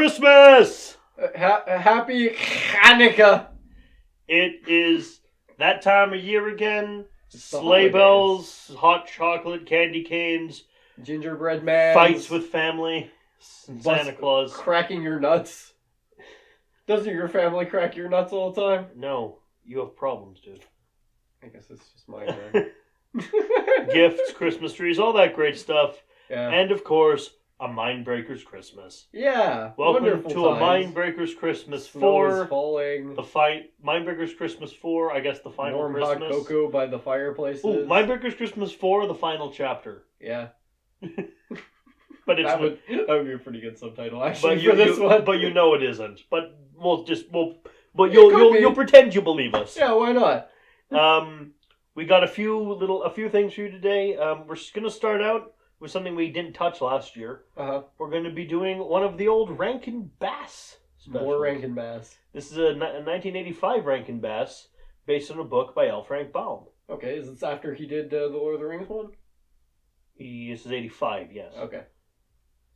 Christmas! Happy Hanukkah! It is that time of year again. It's the Sleigh holidays. bells, hot chocolate, candy canes, Gingerbread man. fights with family, Santa Claus. Cracking your nuts. Doesn't your family crack your nuts all the time? No, you have problems, dude. I guess it's just mine then. Gifts, Christmas trees, all that great stuff. Yeah. And of course, a Mindbreakers Christmas. Yeah. Welcome wonderful to times. a Mindbreakers Christmas Snow is 4. falling. Mindbreakers Christmas 4, I guess the final Warm Christmas. hot cocoa by the fireplaces. Ooh, Mindbreakers Christmas 4, the final chapter. Yeah. But it's that would be a pretty good subtitle actually for this one. But you know it isn't. But you'll pretend you believe us. Yeah, why not? We got a few things for you today. We're just gonna start out with something we didn't touch last year. We're going to be doing one of the old Rankin Bass specials. More Rankin Bass. This is a 1985 Rankin Bass based on a book by L. Frank Baum. Okay, is this after he did the Lord of the Rings one? This is 85, yes. Okay.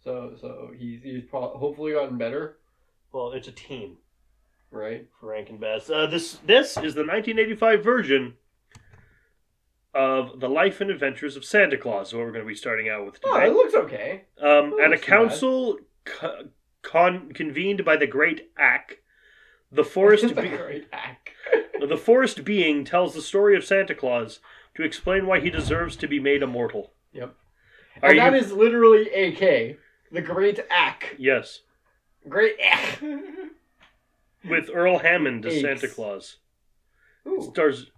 So he's hopefully gotten better. Well, it's a team, right? For Rankin Bass. This is the 1985 version of The Life and Adventures of Santa Claus, what we're going to be starting out with today. Oh, it looks okay. At a council convened by the Great Ack, the forest the forest being tells the story of Santa Claus to explain why he deserves to be made immortal. Yep. And that is literally AK, the Great Ack. Yes. Great Ack. With Earl Hammond as Santa Claus. Ooh. Stars...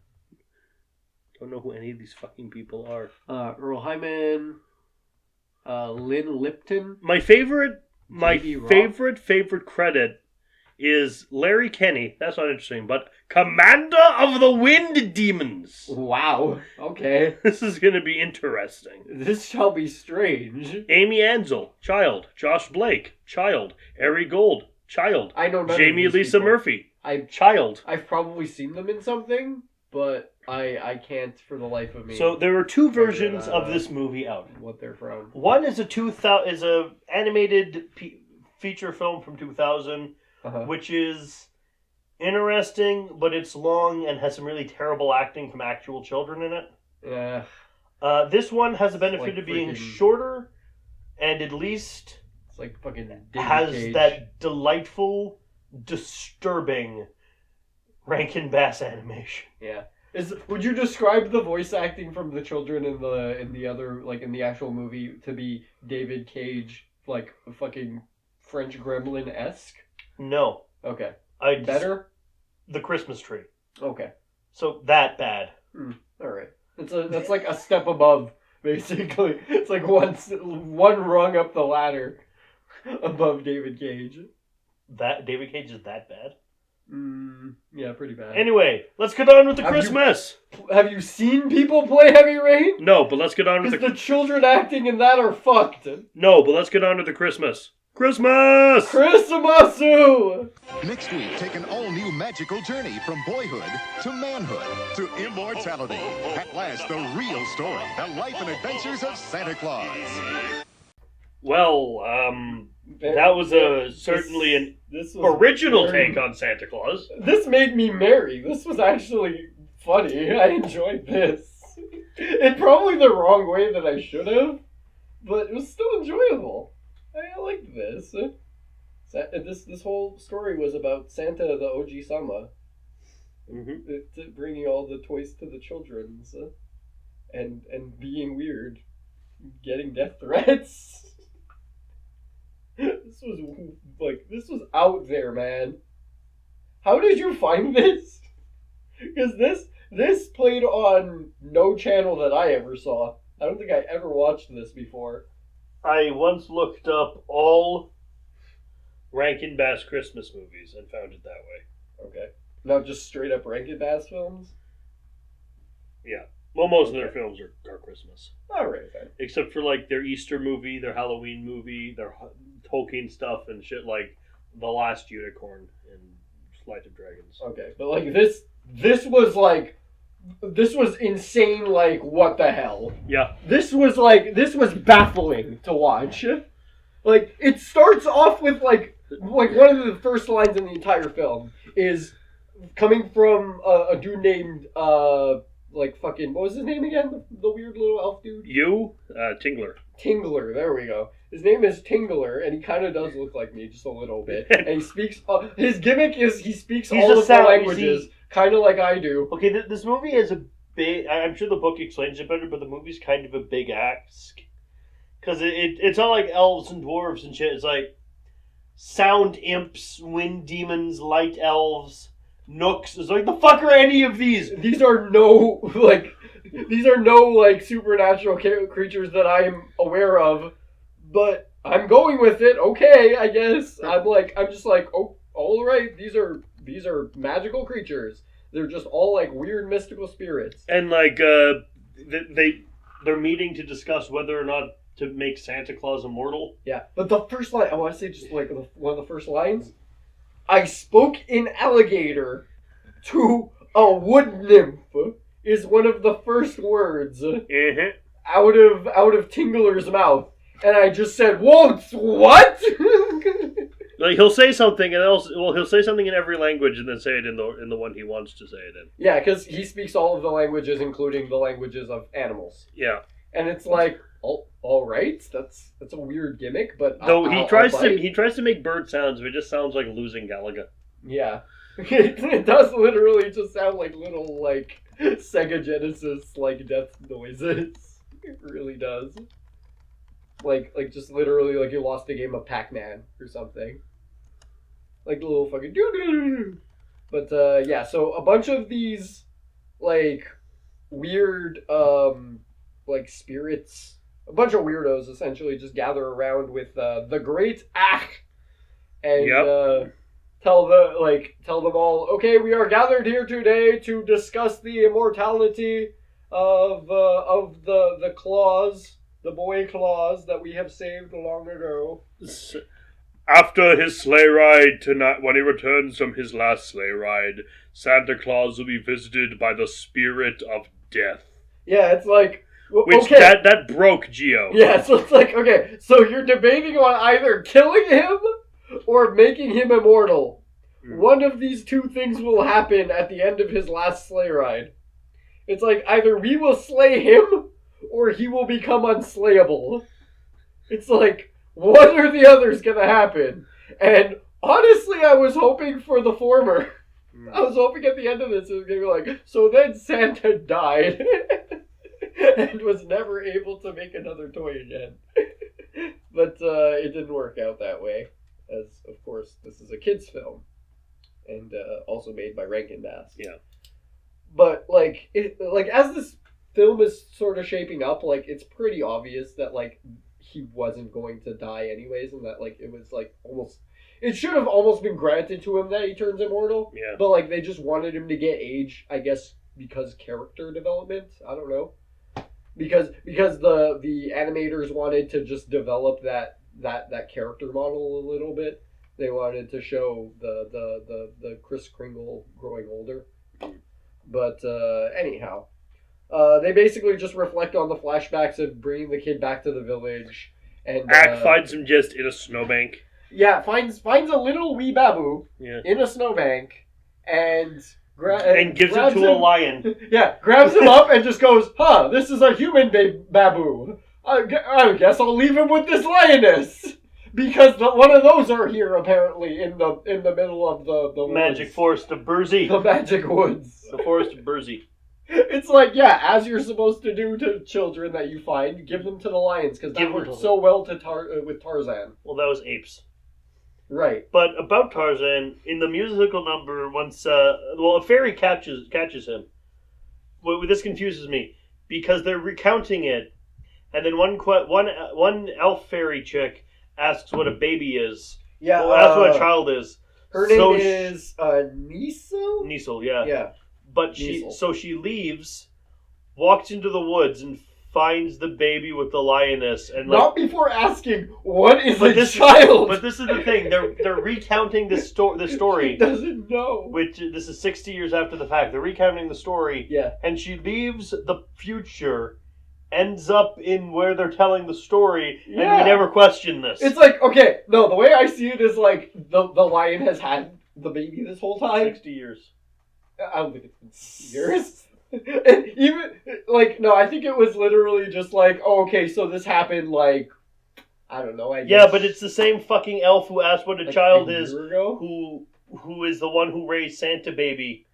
Don't know who any of these fucking people are. Earl Hyman, Lynn Lipton. My favorite credit is Larry Kenny. That's not interesting, but Commander of the Wind Demons. Wow. Okay. This is going to be interesting. This shall be strange. Amy Ansel, child. Josh Blake, child. Ari Gold, child. I know none Jamie of these Lisa people. Murphy, child. I've probably seen them in something, but I can't for the life of me. So there are two versions of this movie out. What they're from. One is a animated feature film from 2000, which is interesting, but it's long and has some really terrible acting from actual children in it. Yeah. This one has the benefit of being shorter, and at least it's like fucking has Cage. That delightful, disturbing Rankin Bass animation. Yeah. Would you describe the voice acting from the children in the other, like in the actual movie, to be David Cage, like fucking French Gremlin-esque? No. Okay. Better? The Christmas tree. Okay. So that bad. All right. That's like a step above, basically. It's like one rung up the ladder above David Cage. That David Cage is that bad? Yeah, pretty bad. Anyway, let's get on with the Christmas. Have you seen people play Heavy Rain? No, but let's get on with the children acting in that are fucked. No, but let's get on to the Christmas. Christmas! Christmasu! Next week, take an all-new magical journey from boyhood to manhood to immortality. At last, the real story, the life and adventures of Santa Claus. Well, that was certainly an original take on Santa Claus. This made me merry. This was actually funny. I enjoyed this. In probably the wrong way that I should have, but it was still enjoyable. I liked this. This whole story was about Santa the OG Sama. Bringing all the toys to the children. And being weird. Getting death threats. This was out there, man. How did you find this? Because this played on no channel that I ever saw. I don't think I ever watched this before. I once looked up all Rankin Bass Christmas movies and found it that way. Okay. Not just straight up Rankin Bass films? Yeah. Well, most of their films are Christmas. Alright, then. Except for, like, their Easter movie, their Halloween movie, their Tolkien stuff, and shit like The Last Unicorn and Flight of Dragons. Okay, but, like, this was insane, like, what the hell? Yeah. This was baffling to watch. Like, it starts off with, like, like one of the first lines in the entire film is coming from a dude named like fucking, what was his name again? The weird little elf dude. Tingler. Tingler. There we go. His name is Tingler, and he kind of does look like me just a little bit. And he speaks. His gimmick is he speaks all of the languages, kind of like I do. Okay, this movie is a big. I'm sure the book explains it better, but the movie's kind of a big ask because it's not like elves and dwarves and shit. It's like sound imps, wind demons, light elves, nooks. It's like the fuck are any of these? These are no supernatural creatures that I am aware of. But I'm going with it. Okay, I guess. I'm just like, oh, all right. These are magical creatures. They're just all like weird mystical spirits. And like they're meeting to discuss whether or not to make Santa Claus immortal. Yeah, but the first line, I want to say just like one of the first lines. I spoke in alligator to a wood nymph is one of the first words out of Tingler's mouth. And I just said, "Whoa, what?" Like he'll say something, and he'll say something in every language, and then say it in the one he wants to say it in. Yeah, because he speaks all of the languages, including the languages of animals. Yeah, and it's like, all right, that's a weird gimmick, but he tries to make bird sounds, but it just sounds like losing Galaga. Yeah, it does literally just sound like little like Sega Genesis like death noises. It really does. Like just literally like you lost a game of Pac-Man or something. Like the little fucking doo-doo-doo-doo. But yeah, so a bunch of these like weird like spirits, a bunch of weirdos essentially just gather around with the great Ach and tell them all, okay, we are gathered here today to discuss the immortality of the claws. The boy Claus that we have saved long ago. After his sleigh ride tonight, when he returns from his last sleigh ride, Santa Claus will be visited by the spirit of death. Yeah, it's like... Which, okay. that broke Gio. Yeah, so it's like, okay, so you're debating on either killing him or making him immortal. One of these two things will happen at the end of his last sleigh ride. It's like, either we will slay him... or he will become unslayable. It's like, one or the other is gonna happen. And honestly, I was hoping for the former. I was hoping at the end of this it was gonna be like, so then Santa died and was never able to make another toy again. But it didn't work out that way, as of course this is a kids film, and also made by Rankin Bass. Yeah. But like as this film is sort of shaping up, like it's pretty obvious that like he wasn't going to die anyways, and that like it was like almost, it should have almost been granted to him that he turns immortal. Yeah. But like they just wanted him to get age, I guess, because character development. I don't know. Because the animators wanted to just develop that character model a little bit. They wanted to show the Kris Kringle growing older. But anyhow. They basically just reflect on the flashbacks of bringing the kid back to the village, and Ack finds him just in a snowbank. Yeah, finds a little wee babu in a snowbank, and gives it to a lion. Yeah, grabs him up and just goes, "Huh, this is a human babu. I guess I'll leave him with this lioness." Because one of those are here apparently in the middle of the magic woods. Forest of Burzy. The magic woods. The Forest of Burzy. It's like, yeah, as you're supposed to do to children that you find, give them to the lions, because that worked so well with Tarzan. Well, that was apes. Right. But about Tarzan, in the musical number, once, a fairy catches him. Well, this confuses me, because they're recounting it, and then one elf fairy chick asks what a baby is. Yeah. Well, asks what a child is. Her name is Niso? Niso, yeah. Yeah. But she leaves, walks into the woods, and finds the baby with the lioness. And not before asking, what is a child? But this is the thing. They're recounting the story. She doesn't know. Which, this is 60 years after the fact. They're recounting the story. Yeah. And she leaves the future ends up in where they're telling the story, and Yeah. we never question this. It's like, okay, no, the way I see it is like the lion has had the baby this whole time. 60 years. I don't think it's been years. And even, like, no, I think it was literally just like, oh, okay, so this happened, like, I don't know, I guess. Yeah, but it's the same fucking elf who asked what a like child a is, year ago? who is the one who raised Santa Baby.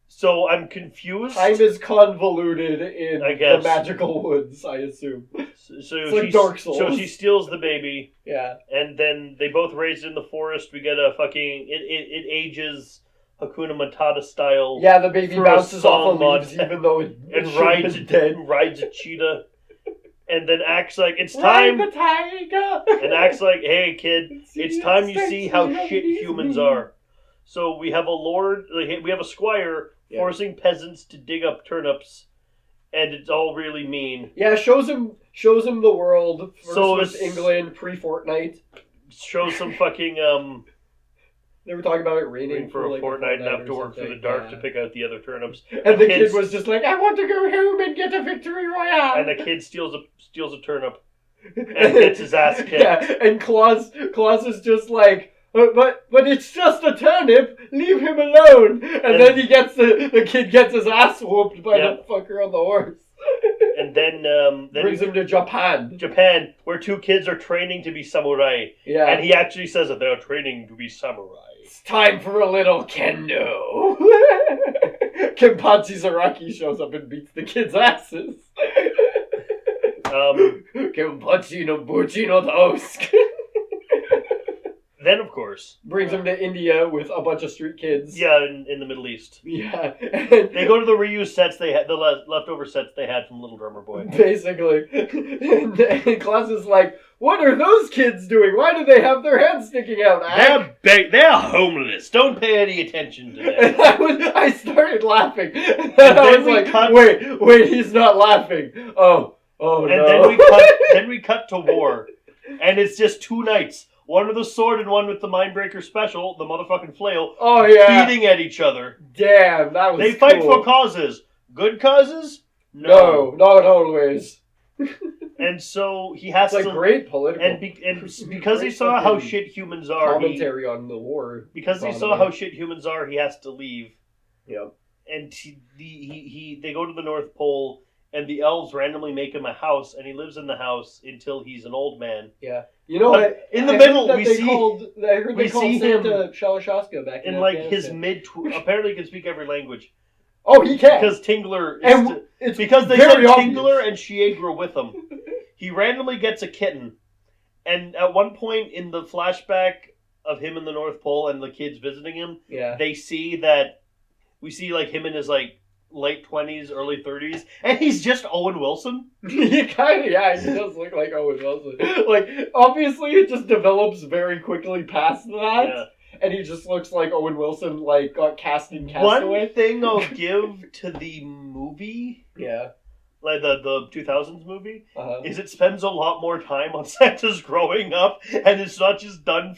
So I'm confused. Time is convoluted in I guess. the magical woods, I assume. So It's like Dark Souls. So she steals the baby, Yeah. and then they both raise it in the forest. We get a fucking... It ages Hakuna Matata style. Yeah, the baby through a bounces off of song leaves mod even though it and should have been dead. rides a cheetah. And then acts like, it's Ride time... the tiger! And acts like, hey kid, it's time you see how shit humans are. So we have we have a squire forcing peasants to dig up turnips, and it's all really mean. Yeah, shows him the world. First So was it's- England pre-Fortnite. Shows some fucking They were talking about it raining waiting for a like fortnight and or have to work through the something, dark yeah. to pick out the other turnips. And the kid kids- was just like, I want to go home and get a victory royale. And the kid steals a turnip and gets his ass kicked. Yeah, and Claus is just like, but it's just a turnip. Leave him alone. And then he gets the kid gets his ass whooped by the fucker on the horse. And then Brings him to Japan, where two kids are training to be samurai. Yeah. And he actually says that they're training to be samurai. It's time for a little kendo. Kenpachi Zaraki shows up and beats the kids' asses. Kenpachi no Buchi no Tosk. Then, of course... Brings him to India with a bunch of street kids. Yeah, in the Middle East. Yeah. They go to the reused sets they had, the leftover sets they had from Little Drummer Boy. Basically. And Claus is like, what are those kids doing? Why do they have their heads sticking out? They're homeless. Don't pay any attention to them. And I started laughing. And I was like, wait, he's not laughing. Oh And no. then we cut to war. And it's just two knights. One with a sword and one with the Mindbreaker special, the motherfucking flail, beating at each other. Damn, that was They fight cool. for causes. Good causes? No, not always. And so he has It's to... like great political... And because he saw how shit humans are... Commentary on the war. Because he saw how shit humans are, he has to leave. Yep. And they go to the North Pole, and the elves randomly make him a house, and he lives in the house until he's an old man. Yeah. You know what? In the middle, I heard they called Santa Shalashaska back in like his apparently he can speak every language. Oh, he can. Because Tingler it's because they very said obvious. Tingler and Shieg were with him. He randomly gets a kitten, and at one point in the flashback of him in the North Pole and the kids visiting him, we see like him in his like late 20s, early 30s, and he's just Owen Wilson. He does look like Owen Wilson. Like, obviously it just develops very quickly past that, and he just looks like Owen Wilson, like, got cast in Castaway. One thing I'll give to the movie, like the 2000s movie, is it spends a lot more time on Santa's growing up, and it's not just done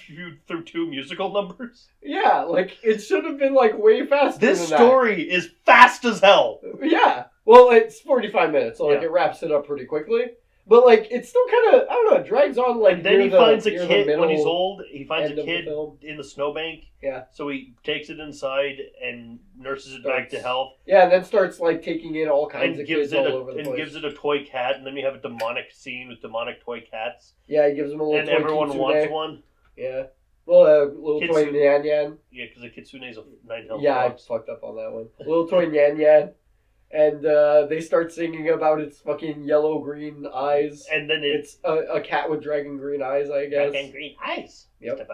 through two musical numbers. Yeah, like, it should have been, like, way faster This than story is fast as hell. Yeah. Well, it's 45 minutes, so, like, it wraps it up pretty quickly. But, like, it's still kind of, I don't know, it drags on, like, and then he finds a kid, when he's old, he finds a kid in the snowbank. Yeah. So he takes it inside and nurses it back to health. Yeah, and then starts, like, taking in all kinds of kids all over the place. And gives it a toy cat, and then we have a demonic scene with demonic toy cats. Yeah, he gives him a little and toy everyone kitsune. wants one. Yeah. Well, little toy Nyan Yan. Yeah, because the kitsune's a 9 health. Yeah, box. I fucked up on that one. Little toy Nyan Yan. And they start singing about its fucking yellow-green eyes. And then it's a cat with dragon green eyes, I guess. Dragon green eyes. Yep.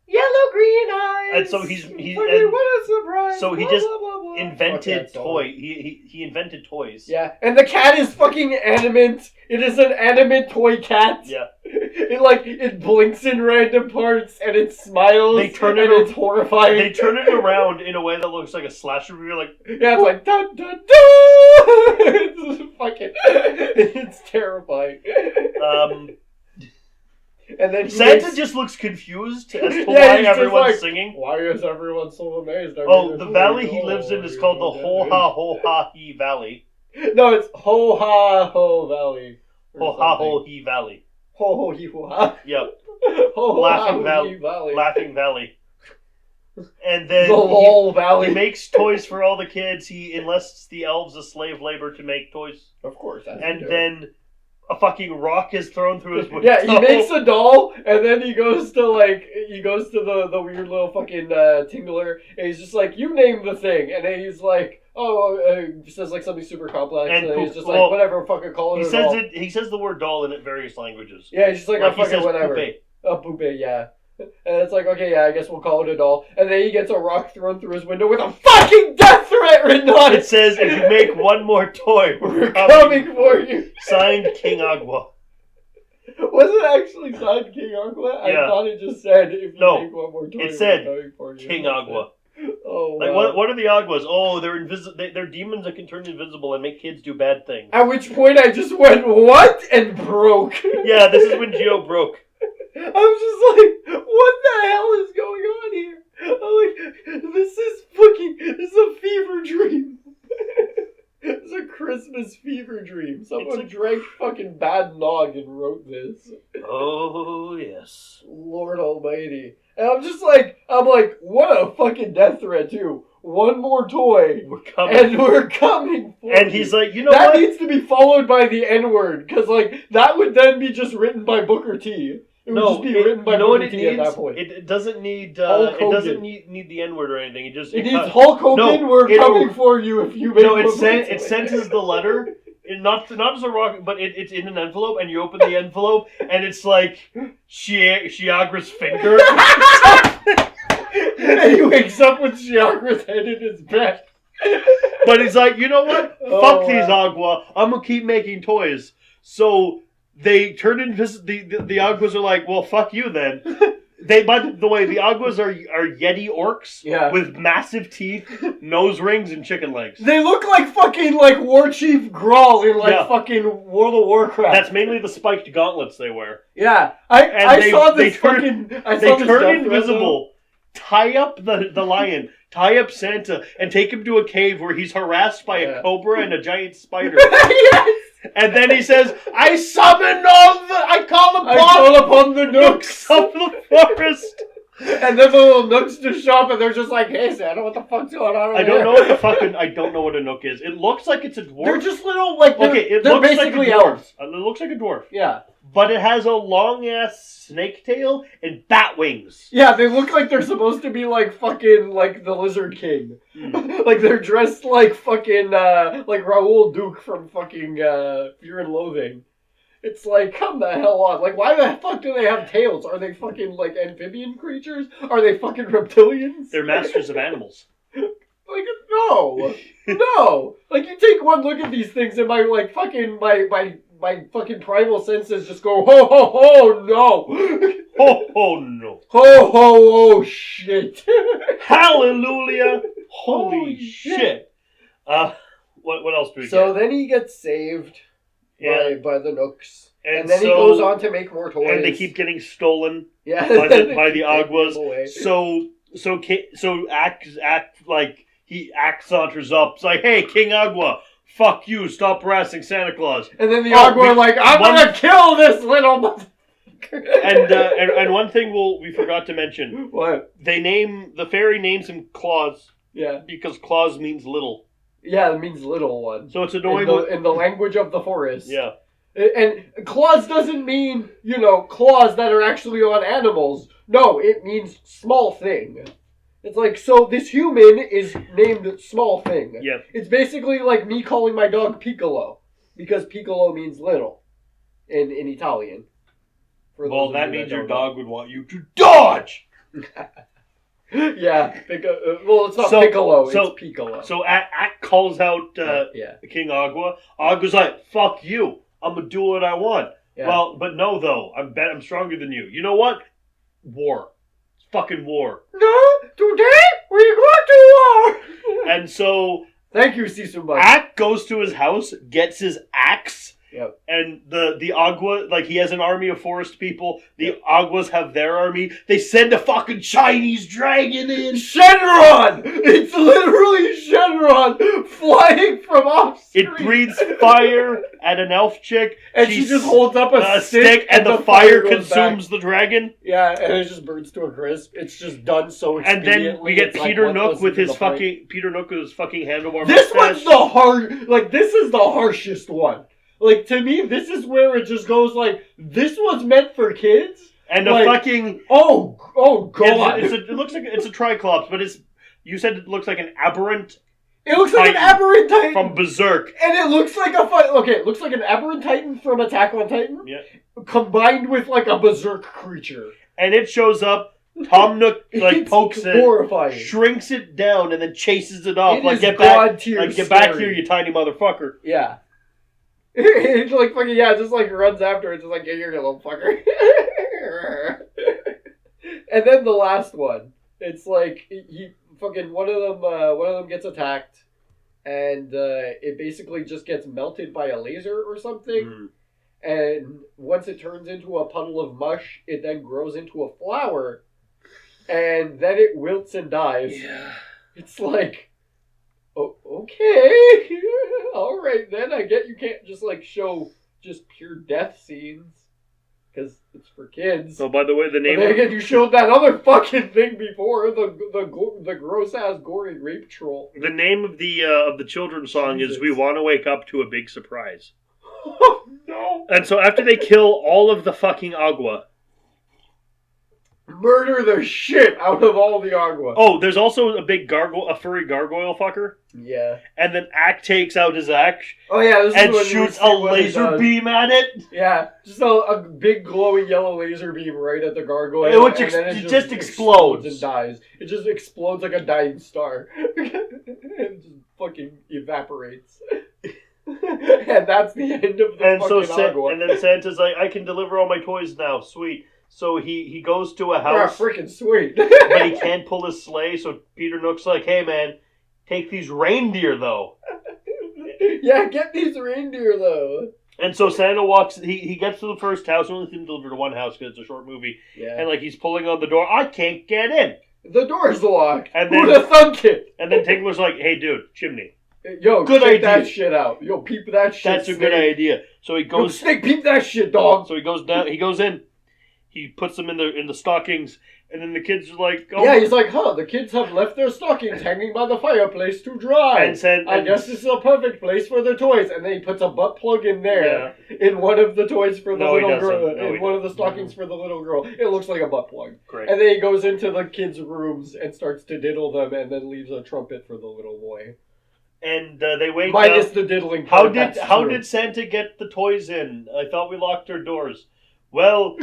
Yellow-green eyes! And so what a surprise! So he blah, just blah, blah, blah. invented toy. He invented toys. Yeah, and the cat is fucking animate. It is an animate toy cat. Yeah. It blinks in random parts and it smiles. It's horrifying. They turn it around in a way that looks like a slasher movie. Like it's like dun dun dun. It's fucking. It's terrifying. And then Santa just looks confused as to why everyone's singing. Why is everyone so amazed? The valley he lives in is called the Ho-Ha-Ho-Ha-He Valley. No, it's Ho Ha Ho Valley. Ho Ha Ho He Valley. Ho Ho He Ho Ha. Yep. Ho Laughing Ha Valley. He Valley. Laughing Valley. And then the Lol Valley. he makes toys for all the kids. He enlists the elves as slave labor to make toys. Of course. And then a fucking rock is thrown through his window. Yeah, he makes a doll, and then he goes to the weird little fucking tingler, and he's just like, you name the thing, and then he's like, he says like something super complex, and then he's just like, whatever, fucking call it a doll. He says the word doll in various languages. Yeah, he's just like, he says whatever. Poupée. Oh, poupée, yeah. And it's like, okay, yeah, I guess we'll call it a doll. And then he gets a rock thrown through his window with a fucking death threat written on it! It says, if you make one more toy, we're coming for you. Signed, King Agua. Was it actually signed King Agua? Yeah. I thought it just said, if you make one more toy, it said, we're coming for you. King Agua. Oh, like, wow. what are the Aguas? Oh, they're demons that can turn invisible and make kids do bad things. At which point I just went, what? And broke. Yeah, this is when Gio broke. I was just like, what the hell is going on here? I'm like, this is a fever dream. It's a Christmas fever dream. Someone drank fucking bad nog and wrote this. Oh, yes. Lord almighty. And I'm like, what a fucking death threat, too. One more toy. We're coming. And we're coming for And you. he's like, you know what? That needs to be followed by the N-word. Because, like, that would then be just written by Booker T. It would just be written by Booker T at that point. It doesn't need need the N-word or anything. It needs Hulk Hogan. We're coming for you if you make it senses the letter. Not as a rock, but it's in an envelope, and you open the envelope, and it's like Shiagra's finger. And he wakes up with Shiagra's head in his bed. But he's like, you know what? Fuck these Agua. I'm gonna keep making toys. So they turn invisible. The Aguas are like, well, fuck you then. By the way, the Aguas are Yeti orcs with massive teeth, nose rings, and chicken legs. They look like fucking War Chief Grawl in fucking World of Warcraft. That's mainly the spiked gauntlets they wear. Yeah, I saw this fucking. They turn invisible, tie up the lion, tie up Santa, and take him to a cave where he's harassed by a cobra and a giant spider. Yes. And then he says, I call upon the nooks of the forest. And then the little nooks just show up and they're just like, hey Santa, what the fuck's going on over I don't know what a nook is. It looks like it's a dwarf. They're just little, they're basically like a dwarf. elves. It looks like a dwarf. Yeah. But it has a long-ass snake tail and bat wings. Yeah, they look like they're supposed to be the Lizard King. Like they're dressed like fucking, like Raoul Duke from fucking Fear and Loathing. It's like, come the hell on. Like, why the fuck do they have tails? Are they fucking, amphibian creatures? Are they fucking reptilians? They're masters of animals. No. No. Like, you take one look at these things and my fucking primal senses just go, ho, ho, ho, no. Ho, ho, no. Ho, ho, oh, shit. Hallelujah. Holy shit. What else do we get? So then he gets saved by the Nooks. And then he goes on to make more toys. And they keep getting stolen by the Aguas. So he saunters up. It's like, hey, King Agua, fuck you, stop harassing Santa Claus. And then the Agua are like, I'm gonna kill this little motherfucker. And one thing we forgot to mention. What? The fairy names him Claus. Yeah. Because Claus means little. Yeah, it means little one. So it's annoying. In the language of the forest. Yeah. And claws doesn't mean, claws that are actually on animals. No, it means small thing. It's like, so this human is named Small Thing. Yeah. It's basically like me calling my dog Piccolo. Because Piccolo means little. In Italian. Well, that means your dog would want you to dodge! Yeah. It's not Piccolo, it's Piccolo. So Ak calls out King Agua. Agua's like, fuck you. I'm gonna do what I want. Yeah. Well, but no, though. I'm stronger than you. You know what? War. It's fucking war. No, today we go to war. And so... Thank you, Sisumba. Ak goes to his house, gets his axe, Yep. And the Agua, like, he has an army of forest people. The Aguas have their army. They send a fucking Chinese dragon in. Shenron! It's literally Shenron flying from off screen. It breathes fire at an elf chick. And she just holds up a stick and the fire consumes the dragon. Yeah, and it just burns to a crisp. It's just done so expediently. And then we get Peter Nook with his fucking handlebar This mustache. one's this is the harshest one. Like, to me, this is where it just goes like, this was meant for kids? And like, a fucking... Oh, God. It looks like it's a Triclops, but you said it looks like an aberrant... It looks like an aberrant Titan! From Berserk. And it looks like it looks like an aberrant Titan from Attack on Titan. Yeah. Combined with, like, a Berserk creature. And it shows up, Tom Nook, like, pokes horrifying. it, shrinks it down, and then chases it off. It like, is get God-tier back here, you tiny motherfucker. Yeah. It's like fucking, just like runs after it, just like, yeah, you're a little fucker. And then the last one, it's like, he fucking, one of them gets attacked, and it basically just gets melted by a laser or something. And once it turns into a puddle of mush, it then grows into a flower, and then it wilts and dies. Yeah. It's like, oh, okay. All right, then. I get you can't just, like, show just pure death scenes, because it's for kids. So, by the way, the name... But then again, you showed that other fucking thing before, the gross-ass gory rape troll. The name of the children's song is We Want to Wake Up to a Big Surprise. Oh, no. And so after they kill all of the fucking Agua... Murder the shit out of all the Agua. Oh, there's also a furry gargoyle fucker. Yeah. And then Ack takes out his axe. Oh, yeah. This and is shoots a laser beam at it. Yeah. Just a big glowing yellow laser beam right at the gargoyle. Which it just explodes. And dies. It just explodes like a dying star. And just fucking evaporates. And that's the end of the fucking Agua. And then Santa's like, I can deliver all my toys now. Sweet. So he goes to a house. Freaking sweet. But he can't pull his sleigh, so Peter Nook's like, hey man, take these reindeer though. Yeah, get these reindeer though. And so Santa walks, he gets to the first house, only can deliver to one house because it's a short movie. Yeah. And like he's pulling on the door, I can't get in. The door's locked. And who'd have thunk it? And then Tinkler's like, hey dude, chimney. Yo, good check idea. That shit out. Yo, peep that shit. That's a good idea. So he goes. Yo, Snake, peep that shit, dog. So he goes down. He goes in. He puts them in the stockings, and then the kids are like, "Oh." Yeah, he's like, "Huh? The kids have left their stockings hanging by the fireplace to dry." And said, "I guess this is a perfect place for their toys." And then he puts a butt plug in there, in one of the toys for the little girl, in one of the stockings for the little girl. It looks like a butt plug. Great. And then he goes into the kids' rooms and starts to diddle them, and then leaves a trumpet for the little boy. And they wake minus up. the diddling. How did Santa get the toys in? I thought we locked our doors. Well,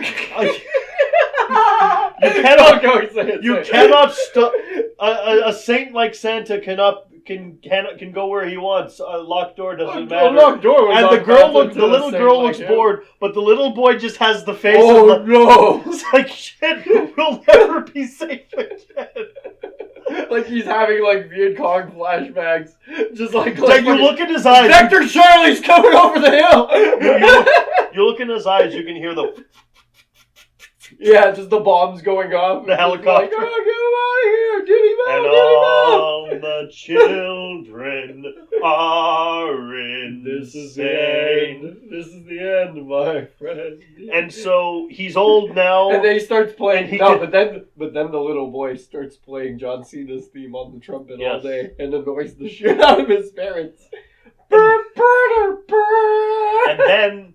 you cannot stop. A saint like Santa can go where he wants. A locked door doesn't matter. A locked door was and the little girl looks bored, but the little boy just has the face. Oh no! It's like shit. We'll never be safe again. Like he's having like Viet Cong flashbacks. Just like you look in his eyes. Vector Charlie's coming over the hill. You look in his eyes, you can hear the. Yeah, just the bombs going off. The helicopter. Like, oh, get him out of here! Diddy Mo! And all the children are in. This is the end. This is the end, my friend. And so he's old now. And then he starts playing. But then the little boy starts playing John Cena's theme on the trumpet all day and annoys the shit out of his parents. And then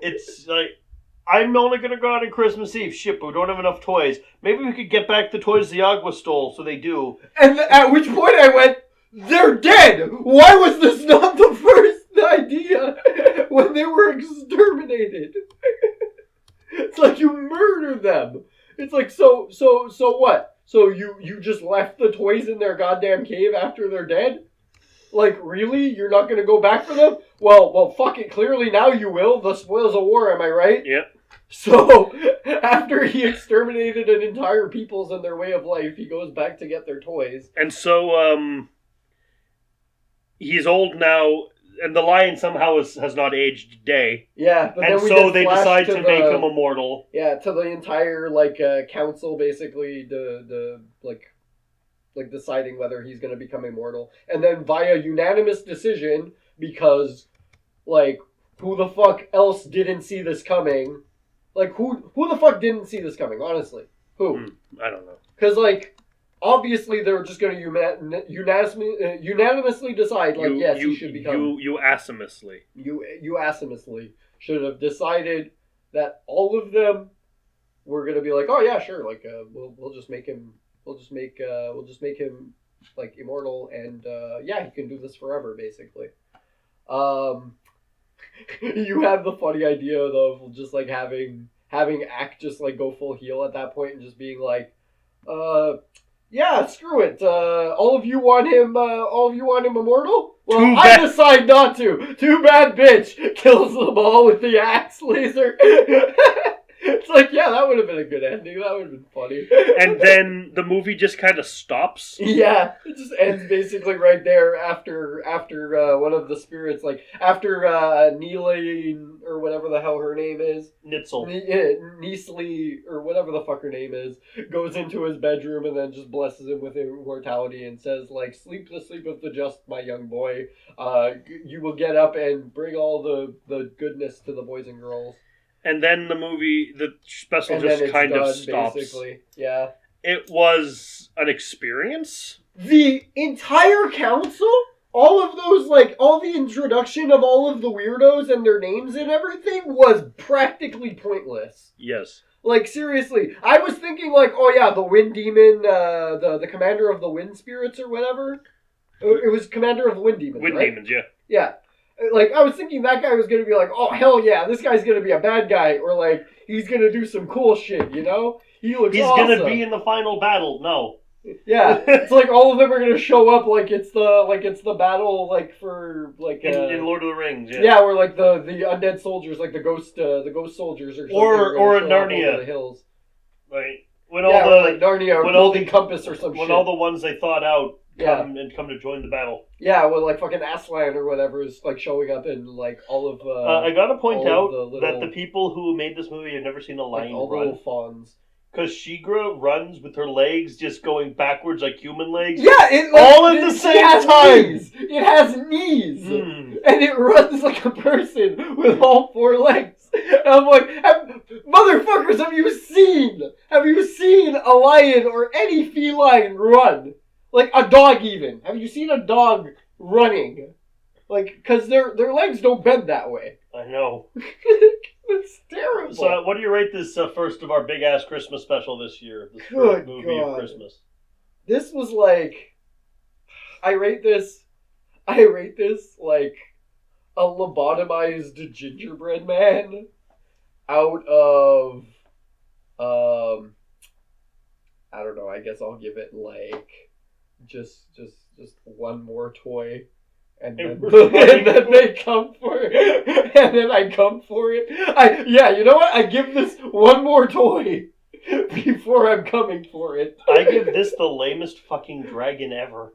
it's like, I'm only going to go out on Christmas Eve. Shit, but we don't have enough toys. Maybe we could get back the toys the Agua stole, so they do. And at which point I went, they're dead! Why was this not the first idea when they were exterminated? It's like you murder them. It's like, so what? So you just left the toys in their goddamn cave after they're dead? Like, really? You're not going to go back for them? Well, fuck it. Clearly now you will. The spoils of war, am I right? Yep. So, after he exterminated an entire peoples and their way of life, he goes back to get their toys. And so, he's old now. and the lion somehow has not aged a day. Yeah, but and then so they decide to make him immortal. Yeah, to the entire council basically the deciding whether he's going to become immortal, and then via unanimous decision, because who the fuck else didn't see this coming? Who the fuck didn't see this coming? Honestly, who? I don't know. Because obviously they're just going to unanimously decide he should become. You assimisly should have decided that all of them were going to be like, oh yeah, sure, we'll just make him immortal, and he can do this forever, basically. You have the funny idea of just having Ack just go full heel at that point and just being like, yeah, screw it. All of you want him immortal? Well, I decide not to. Too bad, bitch. Kills them all with the axe laser. It's that would have been a good ending. That would have been funny. And then the movie just kind of stops. Yeah, it just ends basically right there after one of the spirits, after Neeling, or whatever the hell her name is. Nitzel. Neesley, or whatever the fuck her name is, goes into his bedroom and then just blesses him with immortality and says, sleep the sleep of the just, my young boy. You will get up and bring all the goodness to the boys and girls. And then the special just kind of stops. Basically. Yeah. It was an experience. The entire council, all of those, all the introduction of all of the weirdos and their names and everything was practically pointless. Yes. Seriously, I was thinking oh yeah, the Wind Demon, the commander of the Wind Spirits or whatever. It was commander of the Wind Demons, Wind right? Demons, yeah. Yeah. I was thinking that guy was going to be oh, hell yeah, this guy's going to be a bad guy, or he's going to do some cool shit, you know? He looks awesome. He's going to be in the final battle. No. Yeah, it's all of them are going to show up it's the battle for in Lord of the Rings. Yeah. Yeah, where the undead soldiers, the ghost soldiers or something, or in Narnia, the hills. Right. When Narnia, or Golden Compass or some shit. When all the ones they thought out come to join the battle. Yeah, when fucking Aslan or whatever is showing up in all of. I gotta point out that the people who made this movie have never seen a lion all run. The little fawns. Because Shigra runs with her legs just going backwards like human legs. Yeah, it all at the same time. Knees. It has knees, and it runs like a person with all four legs. And I'm motherfuckers, have you seen a lion or any feline run? A dog even. Have you seen a dog running? Because their legs don't bend that way. I know. It's terrible. So, what do you rate this first of our big-ass Christmas special this year? This first movie of Christmas. This was I rate this a lobotomized gingerbread man out of, I don't know, I guess I'll give it just one more toy. And then they come for it. And then I come for it. You know what? I give this one more toy before I'm coming for it. I give this the lamest fucking dragon ever.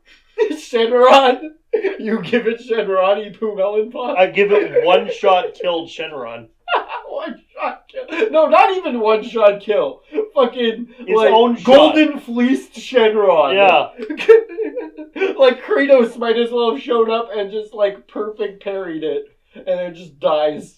Shenron. You give it Shenron, you poo melon pot. I give it one shot killed Shenron. One shot kill. No, not even one shot kill. Fucking its own golden fleeced Shenron. Yeah. Kratos might as well have shown up and just perfect parried it, and it just dies.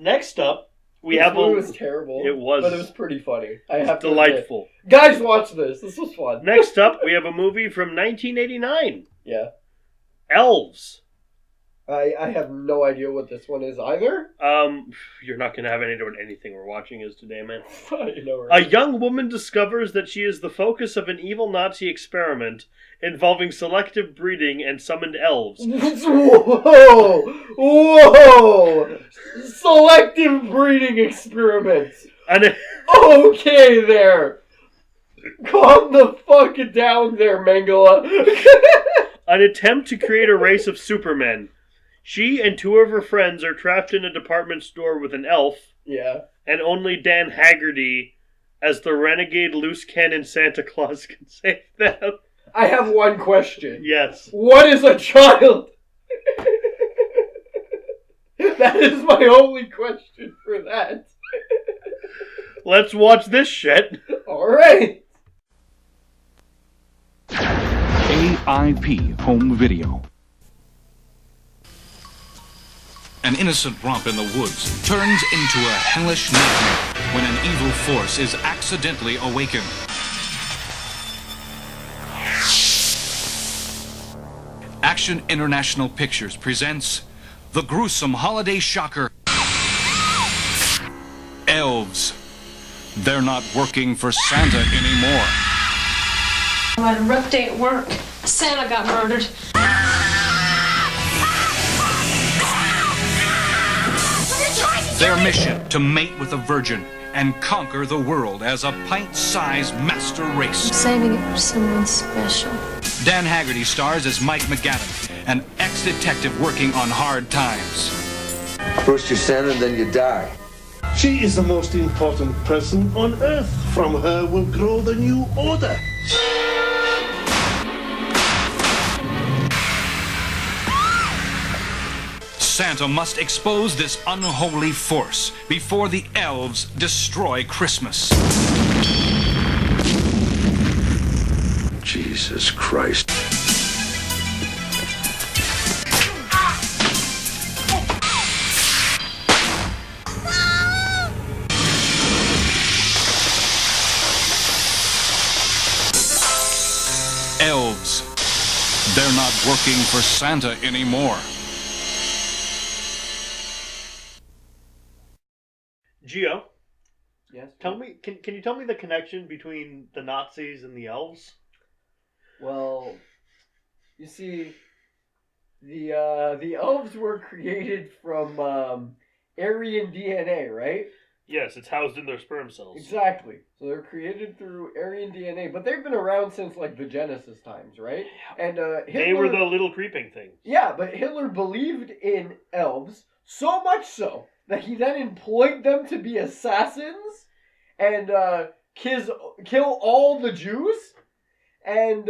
Next up, we this have movie was terrible. It was, but it was pretty funny. I have to delightful. Admit. Guys, watch this. This was fun. Next up, we have a movie from 1989. Yeah. Elves. I have no idea what this one is either. You're not going to have any idea what anything we're watching is today, man. I know, right? A young woman discovers that she is the focus of an evil Nazi experiment involving selective breeding and summoned elves. Whoa! Whoa! Selective breeding experiments. Okay, there. Calm the fuck down there, Mangala. An attempt to create a race of supermen. She and two of her friends are trapped in a department store with an elf. Yeah. And only Dan Haggerty, as the renegade loose cannon Santa Claus, can save them. I have one question. Yes. What is a child? That is my only question for that. Let's watch this shit. Alright. AIP Home Video. An innocent romp in the woods turns into a hellish nightmare when an evil force is accidentally awakened. Action International Pictures presents the gruesome holiday shocker, Elves. They're not working for Santa anymore. I had a rough day at work. Santa got murdered. Their mission to mate with a virgin and conquer the world as a pint-sized master race. I'm saving it for someone special. Dan Haggerty stars as Mike McGavin, an ex-detective working on hard times. First you're Santa, then you die. She is the most important person on Earth. From her will grow the new order. Santa must expose this unholy force before the elves destroy Christmas. Jesus Christ. Elves. They're not working for Santa anymore. Gio, Yes. tell me, can you tell me the connection between the Nazis and the elves? Well, you see, the elves were created from Aryan DNA, right? Yes, it's housed in their sperm cells. Exactly. So they're created through Aryan DNA, but they've been around since like the Genesis times, right? And Hitler, They were the little creeping things. yeah, but Hitler believed in elves so much so that he then employed them to be assassins and kill all the Jews, and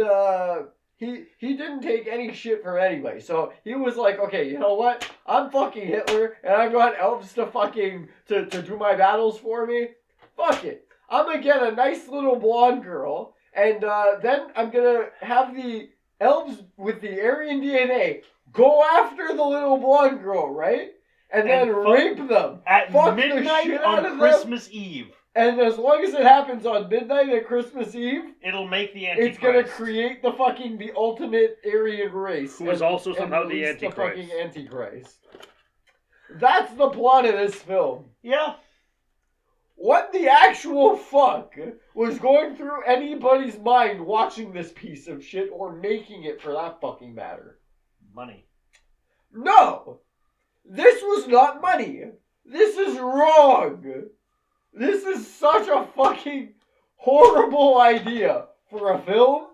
he didn't take any shit from anybody. So he was like, okay, you know what? I'm fucking Hitler, and I've got elves to fucking to do my battles for me. Fuck it. I'm gonna get a nice little blonde girl, and then I'm gonna have the elves with the Aryan DNA go after the little blonde girl, right? And then rape them At fuck midnight the shit out on of Christmas Eve. And as long as it happens on midnight at Christmas Eve, It'll make the Antichrist. it's gonna create the ultimate Aryan race. Who is also somehow the release Antichrist. The fucking Antichrist. That's the plot of this film. Yeah. What the actual fuck was going through anybody's mind watching this piece of shit or making it for that fucking matter? Money. No! This was not money. This is wrong. This is such a fucking horrible idea for a film.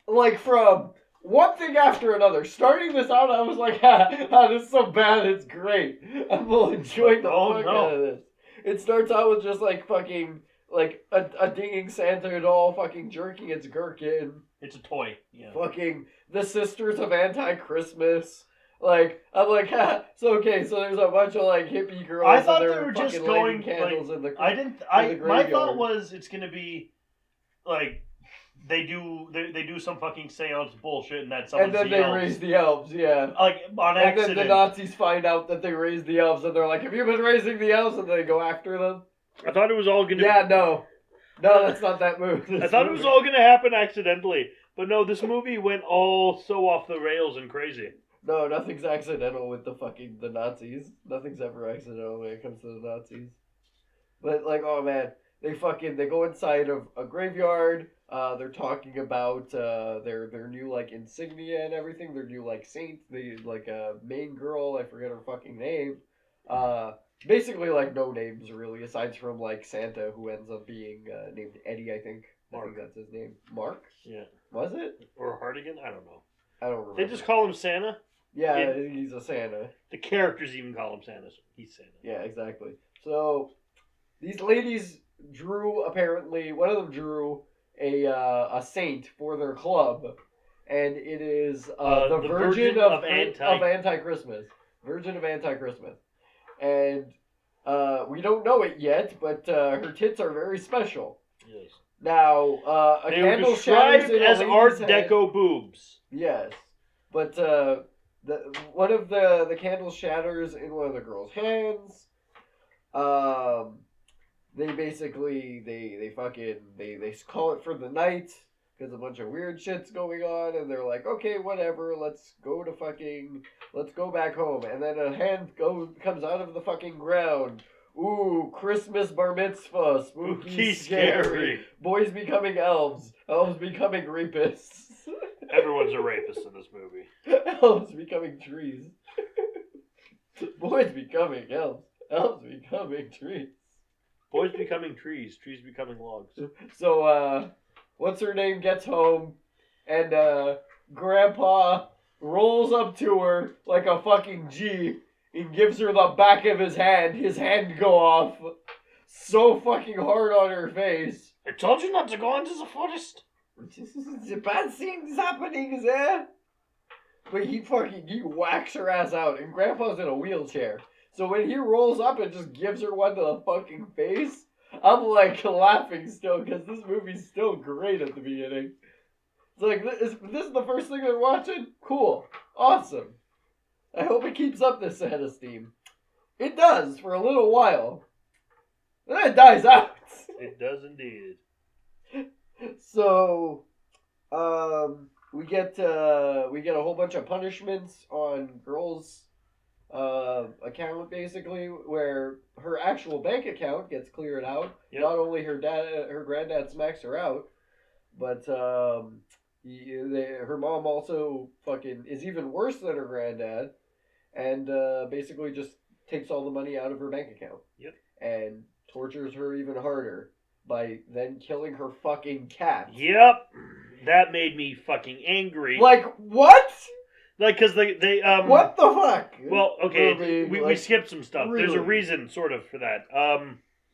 Like, from one thing after another. Starting this out, I was like, this is so bad, it's great. I'm enjoying the fuck out of this. It starts out with just, like, fucking, like, a dinging Santa doll fucking jerking its gherkin. It's a toy. Yeah. Fucking the Sisters of Anti-Christmas. Like, I'm like, so there's a bunch of, like, hippie girls. I thought and they were just fucking going lighting candles in the my graveyard. thought was it's gonna be like they do some fucking seance bullshit and that someone and then they raise the elves, yeah. like on And accident. then the Nazis find out that they raised the elves, and they're like, have you been raising the elves? And they go after them. I thought it was all gonna. Yeah, no, that's not that move. I thought it was all gonna happen accidentally, but no, this movie went all so off the rails and crazy. No, nothing's accidental with the Nazis. Nothing's ever accidental when it comes to the Nazis. But, like, oh man, they go inside of a graveyard. They're talking about their new, like, insignia and everything. Their new, like, saint. They, like, a main girl. I forget her fucking name. Basically, like, no names, really, aside from, like, Santa, who ends up being named Eddie, I think. Mark. I think that's his name. Mark? Yeah. Was it? Or Hardigan? I don't know. I don't remember. They just call him Santa. Yeah, he's a Santa. The characters even call him Santa. So he's Santa. Yeah, exactly. So these ladies apparently one of them drew a saint for their club, and it is the Virgin of Anti-Christmas. Virgin of Anti-Christmas. And we don't know it yet, but her tits are very special. Yes. Now, a They were candle shatters described in a as lady's Art head. Deco boobs. Yes, but one of the candles shatters in one of the girls' hands. They basically they call it for the night because a bunch of weird shit's going on, and they're like, okay, whatever, let's go back home, and then a hand comes out of the fucking ground. Ooh, Christmas bar mitzvah, spooky, scary. Boys becoming elves, elves becoming rapists. Everyone's a rapist in this movie. Elves becoming trees. Boys becoming elves, elves becoming trees. Boys becoming trees, trees becoming logs. So, what's her name gets home, and Grandpa rolls up to her like a fucking G and gives her the back of his hand go off so fucking hard on her face. I told you not to go into the forest. Bad things happening there. But he whacks her ass out, and Grandpa's in a wheelchair. So when he rolls up and just gives her one to the fucking face, I'm like laughing still, because this movie's still great at the beginning. It's like, this is the first thing they're watching? Cool. Awesome. I hope it keeps up this head of steam. It does, for a little while. Then it dies out. It does indeed. So, we get a whole bunch of punishments on girls' account, basically, where her actual bank account gets cleared out. Yep. Not only her granddad smacks her out, but her mom also fucking is even worse than her granddad, and basically just takes all the money out of her bank account. Yep. And tortures her even harder by then killing her fucking cat. Yep. That made me fucking angry. Like, what? Like, because they what the fuck? Well, okay, we skipped some stuff. Really? There's a reason, sort of, for that.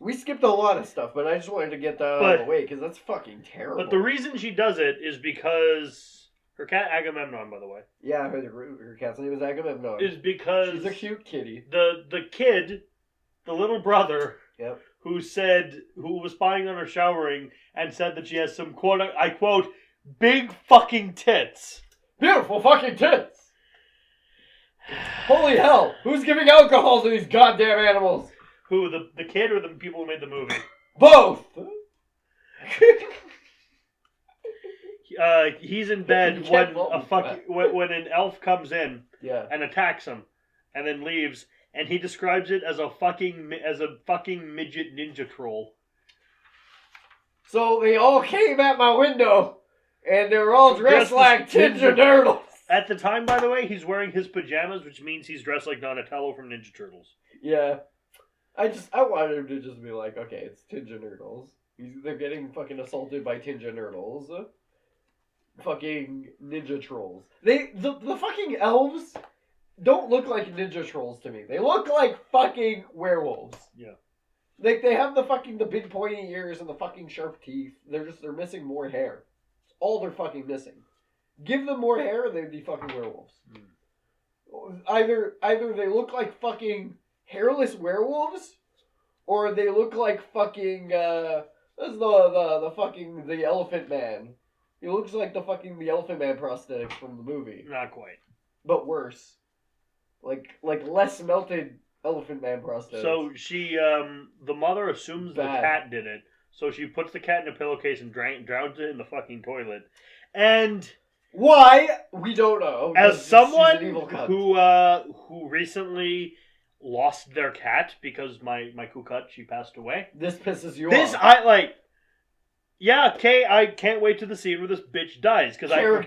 We skipped a lot of stuff, but I just wanted to get that out of the way, because that's fucking terrible. But the reason she does it is because her cat, Agamemnon, by the way. Yeah, her cat's name is Agamemnon. Is because... She's a cute kitty. The kid, the little brother... Yep. Who was spying on her showering and said that she has some, I quote, big fucking tits. Beautiful fucking tits. Holy hell. Who's giving alcohol to these goddamn animals? Who, the kid or the people who made the movie? Both. He's in bed when an elf comes in and attacks him and then leaves. And he describes it as a fucking midget ninja troll. So they all came at my window, and they're all dressed like Ninja Turtles. At the time, by the way, he's wearing his pajamas, which means he's dressed like Donatello from Ninja Turtles. Yeah. I wanted him to just be like, okay, it's Ninja Turtles. They're getting fucking assaulted by Ninja Turtles. Fucking Ninja Trolls. The fucking elves... don't look like ninja trolls to me. They look like fucking werewolves. Yeah. Like, they have the big pointy ears and the fucking sharp teeth. They're missing more hair. It's all they're fucking missing. Give them more hair and they'd be fucking werewolves. Either they look like fucking hairless werewolves, or they look like fucking, that's the Elephant Man. He looks like the Elephant Man prosthetics from the movie. Not quite. But worse. Like less melted Elephant Man prosthetics. So she, the mother assumes the cat did it. So she puts the cat in a pillowcase and drowns it in the fucking toilet. And why? We don't know. As someone who recently lost their cat because my Kukat, she passed away. This pisses you off. Yeah, okay, I can't wait to the scene where this bitch dies, because I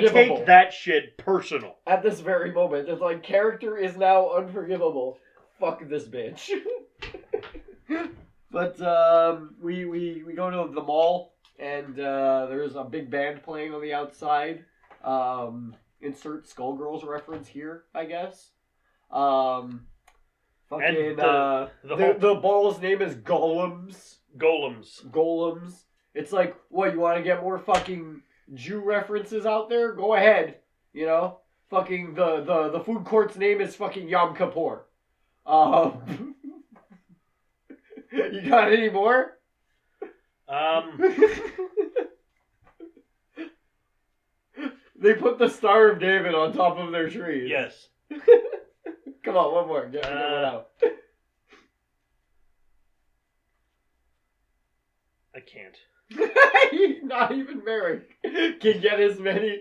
take that shit personal. At this very moment, it's like, character is now unforgivable. Fuck this bitch. But, we go to the mall, and, there's a big band playing on the outside. Insert Skullgirls reference here, I guess. Fucking, the ball's name is Golems. Golems. It's like, what, you want to get more fucking Jew references out there? Go ahead. You know? fucking the food court's name is fucking Yom Kippur. You got any more? They put the Star of David on top of their trees. Yes. Come on, one more. Get one out. I can't. He's not even married. Can get as many,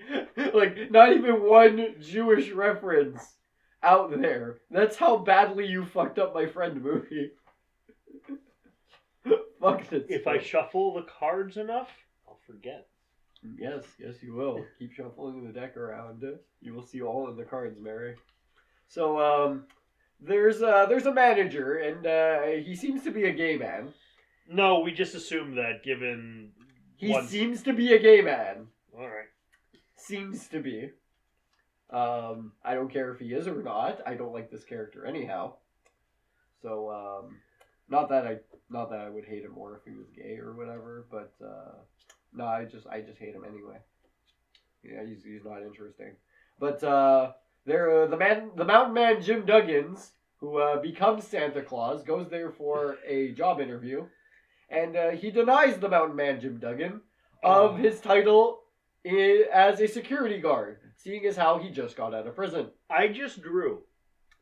like, not even one Jewish reference out there. That's how badly you fucked up my friend movie. Fuck this. If I shuffle the cards enough, I'll forget. Yes, you will. Keep shuffling the deck around. You will see all of the cards, Mary. So, there's a manager, and he seems to be a gay man. No, we just assumed that, given... He seems to be a gay man. Alright. Seems to be. I don't care if he is or not. I don't like this character anyhow. So, not that I would hate him more if he was gay or whatever, but, no, I just hate him anyway. Yeah, he's not interesting. But, the mountain man Jim Duggins, who becomes Santa Claus, goes there for a job interview, and he denies the mountain man Jim Duggan of his title as a security guard, seeing as how he just got out of prison. I just drew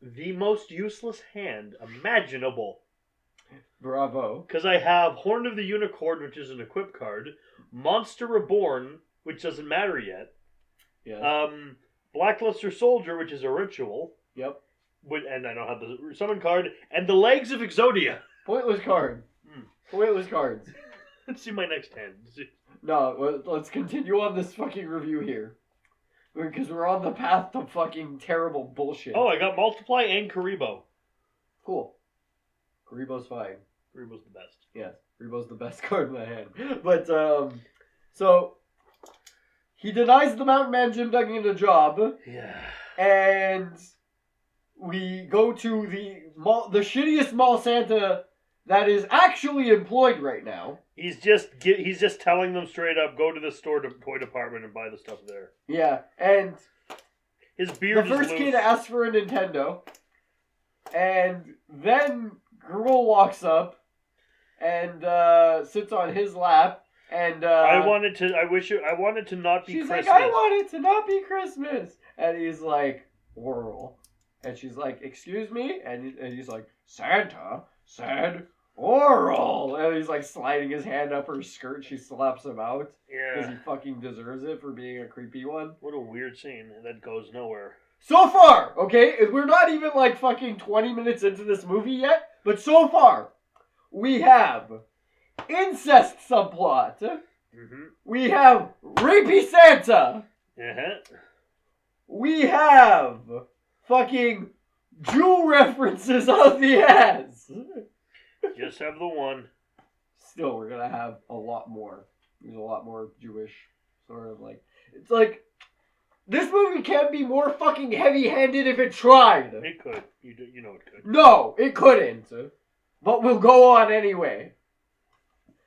the most useless hand imaginable. Bravo. Because I have Horn of the Unicorn, which is an equip card, Monster Reborn, which doesn't matter yet. Yes. Blackluster Soldier, which is a ritual. Yep. And I don't have the summon card. And the Legs of Exodia. Pointless card. Pointless cards. Let's see my next hand. No, let's continue on this fucking review here. Because we're on the path to fucking terrible bullshit. Oh, I got Multiply and Karibo. Cool. Karibo's fine. Karibo's the best. Yes, Karibo's the best card in the hand. But, so... He denies the mountain man Jim Duggan a job. Yeah. And we go to the shittiest mall Santa that is actually employed right now. He's just telling them straight up, go to the toy department and buy the stuff there. Yeah, and his beard. The first kid asks for a Nintendo, and then girl walks up and sits on his lap. And I wanted to not be she's Christmas. She's like, I want it to not be Christmas. And he's like, oral. And she's like, excuse me? And he's like, Santa said oral. And he's like sliding his hand up her skirt. She slaps him out. Yeah. Because he fucking deserves it for being a creepy one. What a weird scene. That goes nowhere. So far, okay? We're not even like fucking 20 minutes into this movie yet. But so far, we have... incest subplot. Mm-hmm. We have rapey Santa. Uh-huh. We have fucking Jew references on the ass. Just have the one. Still, we're gonna have a lot more. There's a lot more Jewish sort of like. It's like this movie can't be more fucking heavy-handed if it tried. It could. You know it could. No, it couldn't. But we'll go on anyway.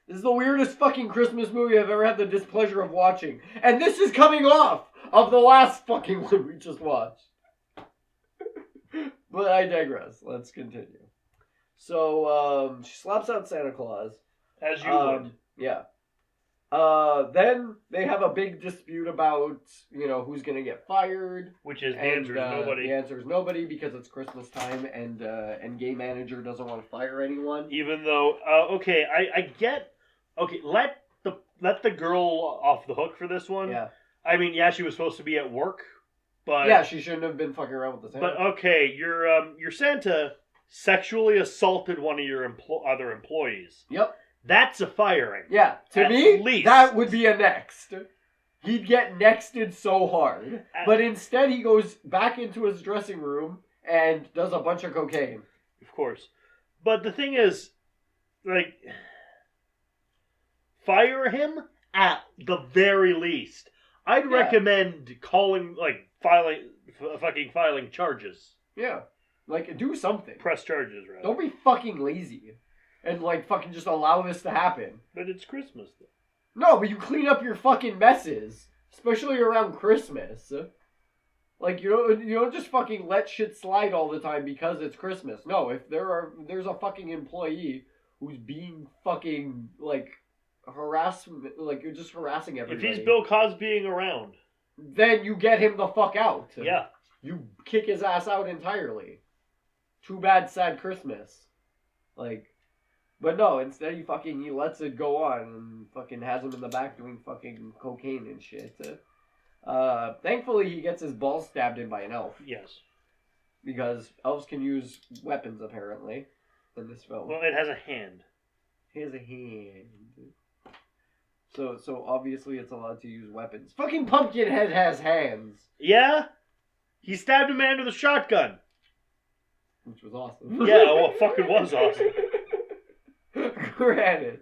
This is the weirdest fucking Christmas movie I've ever had the displeasure of watching. And this is coming off of the last fucking one we just watched. But I digress. Let's continue. So, she slaps out Santa Claus. As you would. Yeah. Then they have a big dispute about, who's going to get fired. Which is the answer is nobody. The answer is nobody because it's Christmas time and gay manager doesn't want to fire anyone. Even though, okay, I get... Okay, let the girl off the hook for this one. Yeah. I mean, yeah, she was supposed to be at work, but... Yeah, she shouldn't have been fucking around with the Santa. But, okay, your Santa sexually assaulted one of your other employees. Yep. That's a firing. Yeah, to at me, least. that would be a next. He'd get nexted so hard. But instead, he goes back into his dressing room and does a bunch of cocaine. Of course. But the thing is, like... Fire him at the very least. I'd recommend filing charges. Yeah. Like, do something. Press charges, right? Don't be fucking lazy. And, fucking just allow this to happen. But it's Christmas, though. No, but you clean up your fucking messes. Especially around Christmas. Like, you don't just fucking let shit slide all the time because it's Christmas. No, if there's a fucking employee who's being fucking, like, harassment, like, you're just harassing everybody. If he's Bill Cosbying around, then you get him the fuck out. Yeah. You kick his ass out entirely. Too bad, sad Christmas. Like, but no, instead he lets it go on and fucking has him in the back doing fucking cocaine and shit. Thankfully, he gets his balls stabbed in by an elf. Yes. Because elves can use weapons, apparently, in this film. Well, it has a hand. He has a hand. So obviously it's allowed to use weapons. Fucking Pumpkinhead has hands. Yeah? He stabbed a man with a shotgun. Which was awesome. Yeah, well, it fucking was awesome. Granted.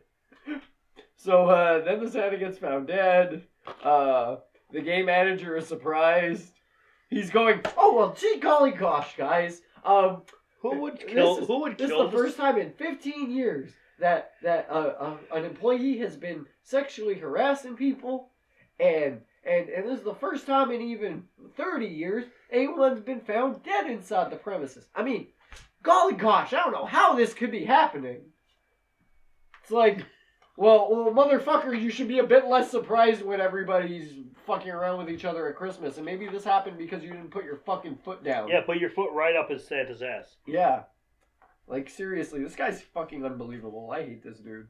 So then the Santa gets found dead. The game manager is surprised. He's going, oh, well, gee golly gosh, guys. Who would kill? This is the first time in 15 years that an employee has been sexually harassing people, and this is the first time in even 30 years anyone's been found dead inside the premises. I mean, golly gosh, I don't know how this could be happening. It's like, well, motherfucker, you should be a bit less surprised when everybody's fucking around with each other at Christmas, and maybe this happened because you didn't put your fucking foot down. Yeah, put your foot right up his Santa's ass. Yeah. Like, seriously, this guy's fucking unbelievable. I hate this dude.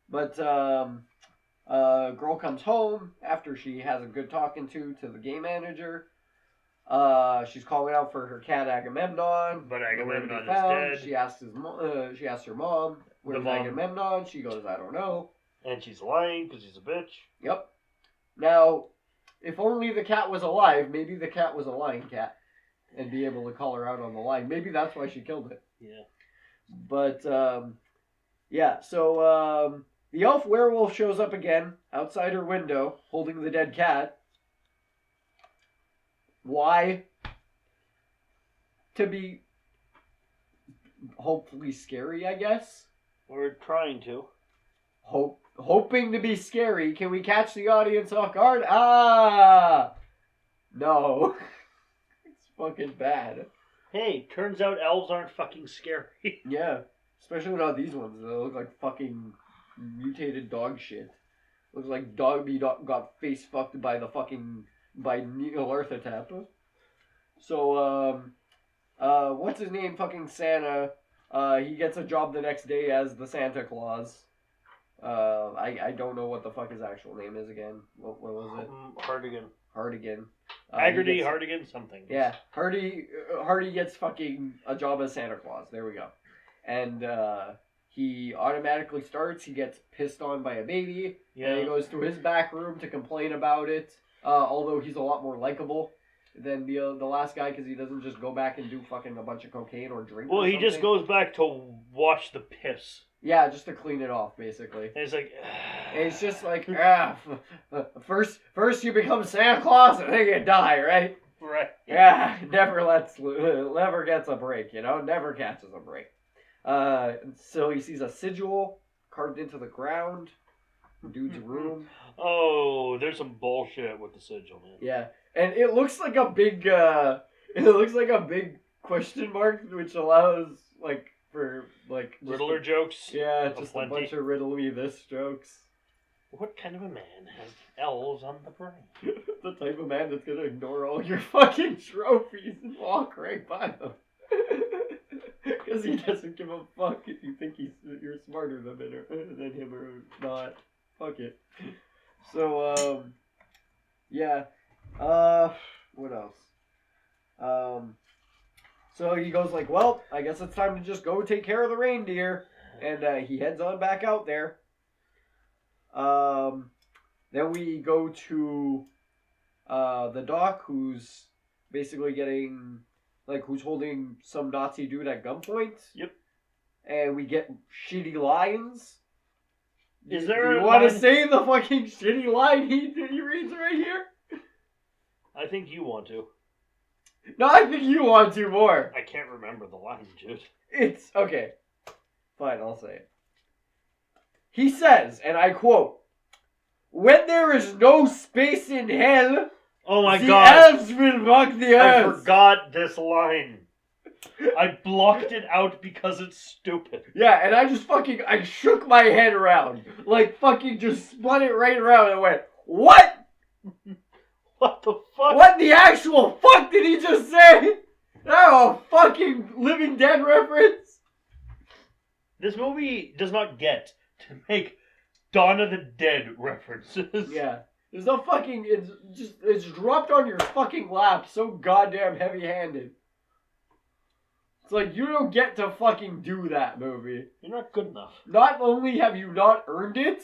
But, girl comes home after she has a good talking to the game manager. She's calling out for her cat Agamemnon. But Agamemnon is dead. She asks her mom, where's Agamemnon? She goes, I don't know. And she's lying because she's a bitch. Yep. Now, if only the cat was alive, maybe the cat was a lying cat. And be able to call her out on the line. Maybe that's why she killed it. Yeah. But, yeah, so, the elf werewolf shows up again, outside her window, holding the dead cat. Why? To be, hopefully scary, I guess? We're trying to. Hoping to be scary. Can we catch the audience off guard? Ah! No. It's fucking bad. Hey, turns out elves aren't fucking scary. Yeah. Especially not these ones. They look like fucking mutated dog shit. Looks like Dogby got face fucked by Neil Arthatap. So, what's his name? Fucking Santa. He gets a job the next day as the Santa Claus. I don't know what the fuck his actual name is again. What was it? Hardigan. Haggerty, Hardigan, something. Yeah, Hardy gets fucking a job as Santa Claus. There we go. And he automatically starts. He gets pissed on by a baby. Yeah. And he goes to his back room to complain about it. Although he's a lot more likable than the last guy because he doesn't just go back and do fucking a bunch of cocaine or drink. Well, he just goes back to wash the piss. Yeah, just to clean it off, basically. And it's like... And it's just like, first you become Santa Claus and then you die, right? Right. Yeah, never gets a break, you know? Never catches a break. So he sees a sigil carved into the ground. Dude's room. Oh, there's some bullshit with the sigil, man. Yeah, and it looks like a big, question mark, which allows, for Riddler jokes? Yeah, just a bunch of riddle me this jokes. What kind of a man has elves on the brain? The type of man that's gonna ignore all your fucking trophies and walk right by them. Because he doesn't give a fuck if you think you're smarter than him or not. Fuck it. So, yeah. What else? So he goes like, well, I guess it's time to just go take care of the reindeer. And he heads on back out there. Then we go to the doc, who's basically getting, who's holding some Nazi dude at gunpoint. Yep. And we get shitty lines. Do you want to say the fucking shitty line he reads right here? I think you want to. No, I think you want to more. I can't remember the line, dude. It's, okay. Fine, I'll say it. He says, and I quote, "When there is no space in hell..." Oh my the god. elves will walk the I earth. forgot this line. I blocked it out because it's stupid. Yeah, and I shook my head around. Like, fucking just spun it right around and went, what? What the fuck? What the actual fuck did he just say? That a fucking Living Dead reference? This movie does not get to make Dawn of the Dead references. Yeah. There's no fucking, it's dropped on your fucking lap so goddamn heavy-handed. It's like, you don't get to fucking do that, movie. You're not good enough. Not only have you not earned it,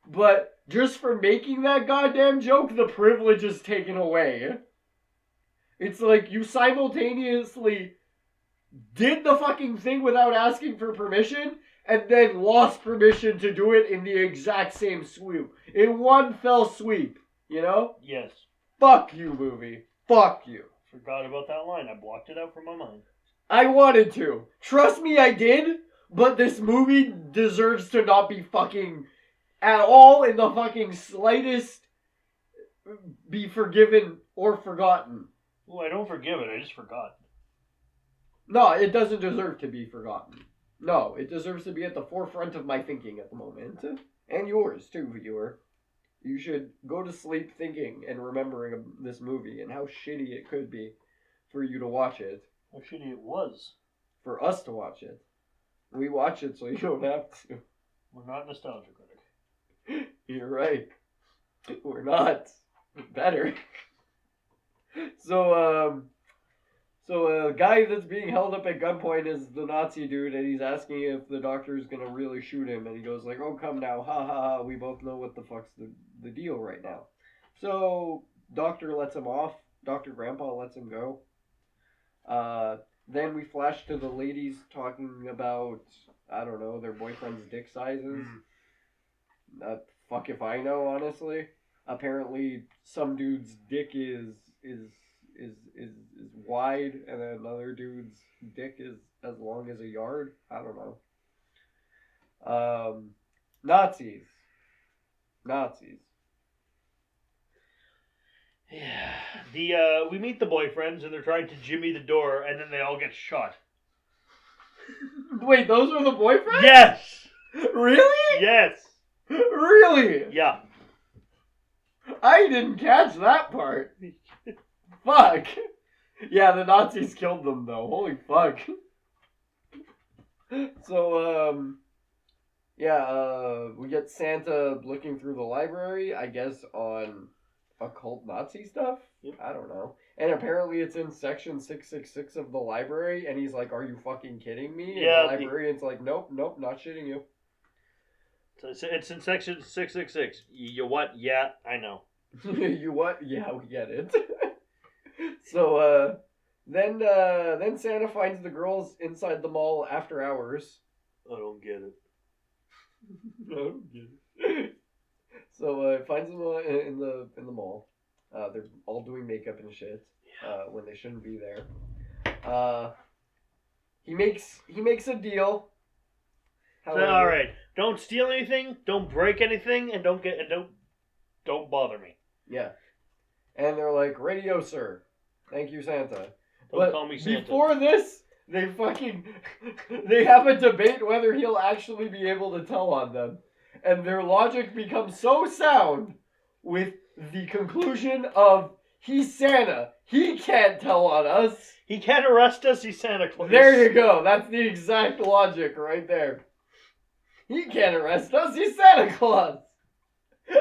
but just for making that goddamn joke, the privilege is taken away. It's like you simultaneously did the fucking thing without asking for permission, and then lost permission to do it in the exact same swoop. In one fell sweep, you know? Yes. Fuck you, movie. Fuck you. Forgot about that line. I blocked it out from my mind. I wanted to. Trust me, I did. But this movie deserves to not be fucking at all in the fucking slightest be forgiven or forgotten. Well, I don't forgive it. I just forgot. No, it doesn't deserve to be forgotten. No, it deserves to be at the forefront of my thinking at the moment. And yours, too, viewer. You should go to sleep thinking and remembering this movie and how shitty it could be for you to watch it. How shitty it was. For us to watch it. We watch it so you don't have to. We're not nostalgia critic. You're right. We're not. Better. So a guy that's being held up at gunpoint is the Nazi dude, and he's asking if the doctor's gonna really shoot him, and he goes like, "Oh, come now, ha ha ha, we both know what the fuck's the deal right now." So, doctor lets him off, Dr. Grandpa lets him go. Then we flash to the ladies talking about, I don't know, their boyfriend's dick sizes. Fuck if I know, honestly. Apparently, some dude's dick is wide, and then another dude's dick is as long as a yard. I don't know. Nazis. Yeah. We meet the boyfriends, and they're trying to jimmy the door, and then they all get shot. Wait, those are the boyfriends? Yes! Really? Yes! Really? Yeah. I didn't catch that part. Fuck. Yeah, the Nazis killed them, though. Holy fuck. So, we get Santa looking through the library, I guess, on occult Nazi stuff? Yep. I don't know. And apparently it's in section 666 of the library, and he's like, "Are you fucking kidding me?" Yeah. And the librarian's like, Nope, not shitting you. So it's in section 666. You what? Yeah, I know. You what? Yeah, we get it. So, then Santa finds the girls inside the mall after hours. I don't get it. I don't get it. So, finds them in the mall. They're all doing makeup and shit. When they shouldn't be there. He makes a deal. However, All right. Don't steal anything. Don't break anything, and don't bother me. Yeah. And they're like, "Radio, sir. Thank you, Santa." Don't call me Santa. Before this, they have a debate whether he'll actually be able to tell on them. And their logic becomes so sound with the conclusion of, he's Santa. He can't tell on us. He can't arrest us. He's Santa Claus. There you go. That's the exact logic right there. He can't arrest us. He's Santa Claus.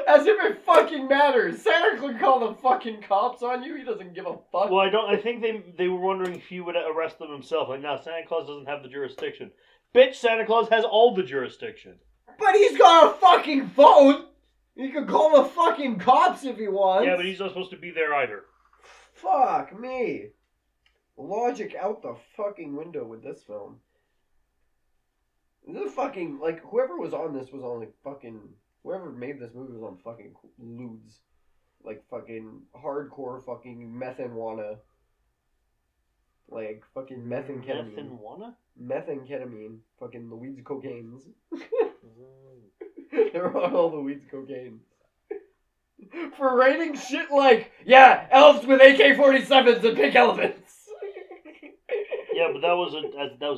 As if it fucking matters. Santa could call the fucking cops on you. He doesn't give a fuck. Well, I think they were wondering if he would arrest them himself. Like, no, Santa Claus doesn't have the jurisdiction. Bitch, Santa Claus has all the jurisdiction. But he's got a fucking phone. He could call the fucking cops if he wants. Yeah, but he's not supposed to be there either. Fuck me. Logic out the fucking window with this film. This fucking, like, whoever was on this was on, like, fucking... Whoever made this movie was on fucking lewds. Like, fucking hardcore fucking methamphetamine. Like, fucking methamphetamine. Methamphetamine? Methamphetamine. Fucking the weeds cocaines. They're on all the weeds cocaine. for writing shit like, yeah, elves with AK-47s and pink elephants. Yeah, but that was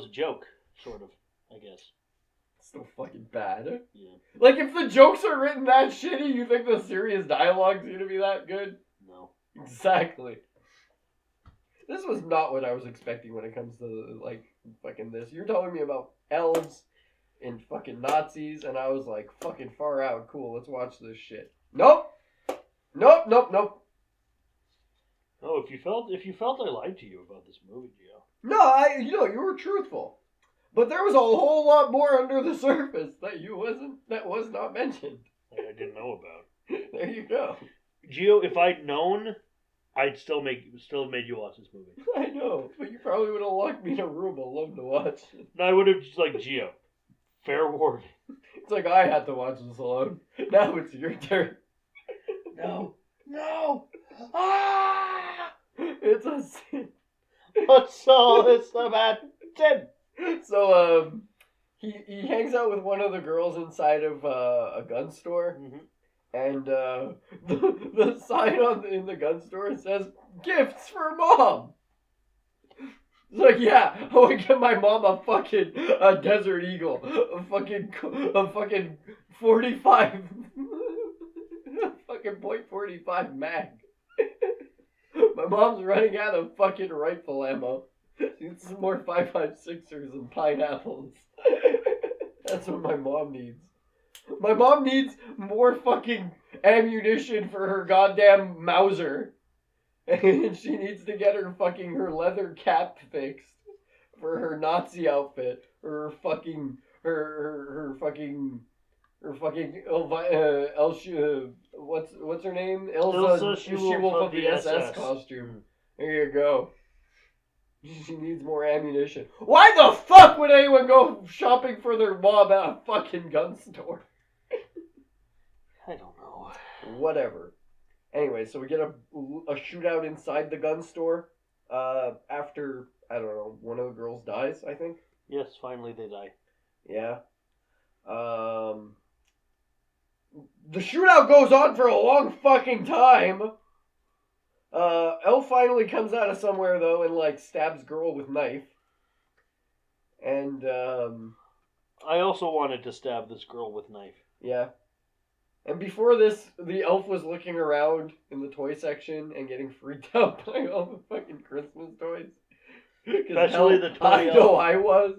a joke, sort of, I guess. So fucking bad. Yeah. Like, if the jokes are written that shitty, you think the serious dialogue's gonna be that good? No. Exactly. This was not what I was expecting when it comes to, like, fucking this. You're telling me about elves and fucking Nazis, and I was like, fucking far out. Cool, let's watch this shit. Nope. Nope. Oh, if you felt I lied to you about this movie, Gio. No, you were truthful. But there was a whole lot more under the surface that was not mentioned. I didn't know about. There you go. Gio, if I'd known, I'd still made you watch this movie. I know, but you probably would have locked me in a room alone to watch it. No, I would have just like, Gio, fair warning. It's like I had to watch this alone. Now it's your turn. No. It's a sin. What's all this about sin? So, he hangs out with one of the girls inside of a gun store, and the sign in the gun store says, "Gifts for Mom." It's like, yeah, I want to get my mom a Desert Eagle, a fucking 45, a fucking .45 mag. My mom's running out of fucking rifle ammo. She needs some more 5.56ers and pineapples. That's what my mom needs. My mom needs more fucking ammunition for her goddamn Mauser. And she needs to get her leather cap fixed for her Nazi outfit. Her fucking what's her name? Ilsa Shewolf of the SS costume. There you go. She needs more ammunition. Why the fuck would anyone go shopping for their mom at a fucking gun store? I don't know. Whatever. Anyway, so we get a shootout inside the gun store. After, I don't know, one of the girls dies, I think. Yes, finally they die. Yeah. The shootout goes on for a long fucking time. Elf finally comes out of somewhere, though, and, like, stabs girl with knife. And, I also wanted to stab this girl with knife. Yeah. And before this, the elf was looking around in the toy section and getting freaked out by all the fucking Christmas toys. Especially the toy elf. I know I was.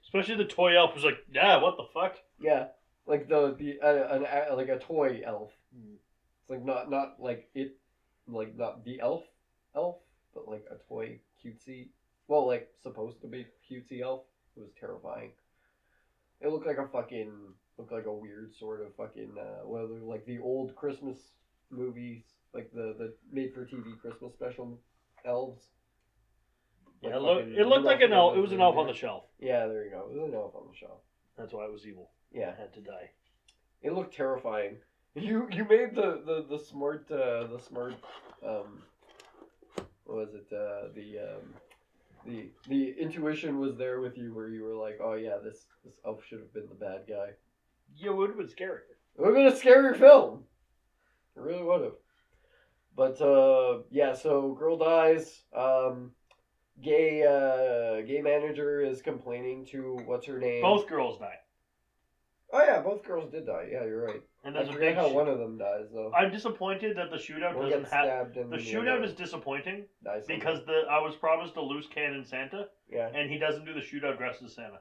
Especially the toy elf was like, yeah, what the fuck? Yeah. Like like a toy elf. It's like not like it, like not the elf, but like a toy cutesy. Well, like supposed to be cutesy elf. It was terrifying. It looked like a weird sort of fucking like the old Christmas movies, like the made for TV Christmas special elves. Like it looked like an elf. It was an elf on the shelf. Yeah, there you go. It was an elf on the shelf. That's why it was evil. Yeah, it had to die. It looked terrifying. You made the smart what was it, the intuition was there with you where you were like, oh yeah, this elf should have been the bad guy. Yeah, it would have been scarier. It would have been a scarier film. It really would have. But yeah, so girl dies. Gay manager is complaining to what's her name? Both girls die. Oh yeah, both girls did die. Yeah, you're right. And I forget how one of them dies though. I'm disappointed that the shootout doesn't have. The shootout is disappointing because I was promised a loose cannon Santa. Yeah. And he doesn't do the shootout dressed as Santa.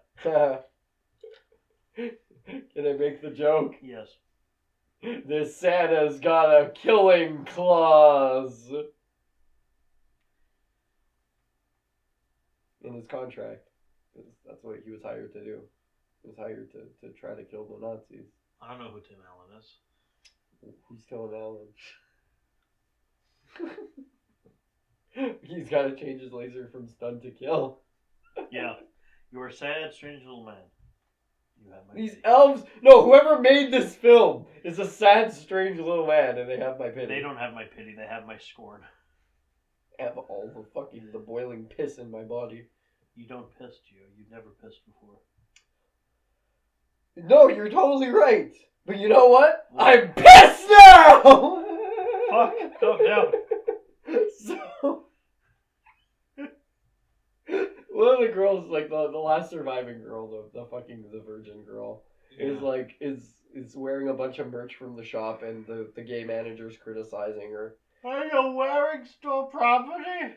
Can I make the joke? Yes. This Santa's got a killing clause in his contract. That's what he was hired to do. He was hired to try to kill the Nazis. I don't know who Tim Allen is. Who's Tim Allen? He's got to change his laser from stun to kill. Yeah. You're a sad, strange little man. You have my These pity. elves... No, whoever made this film is a sad, strange little man, and they have my pity. They don't have my pity. They have my scorn. I have all the boiling piss in my body. You don't piss, Gio. You've never pissed before. No, you're totally right. But you know what? I'm pissed now! fuck? Calm down. So, one of the girls, like the last surviving girl, the virgin girl, is wearing a bunch of merch from the shop, and the gay manager's criticizing her. Are you wearing store property?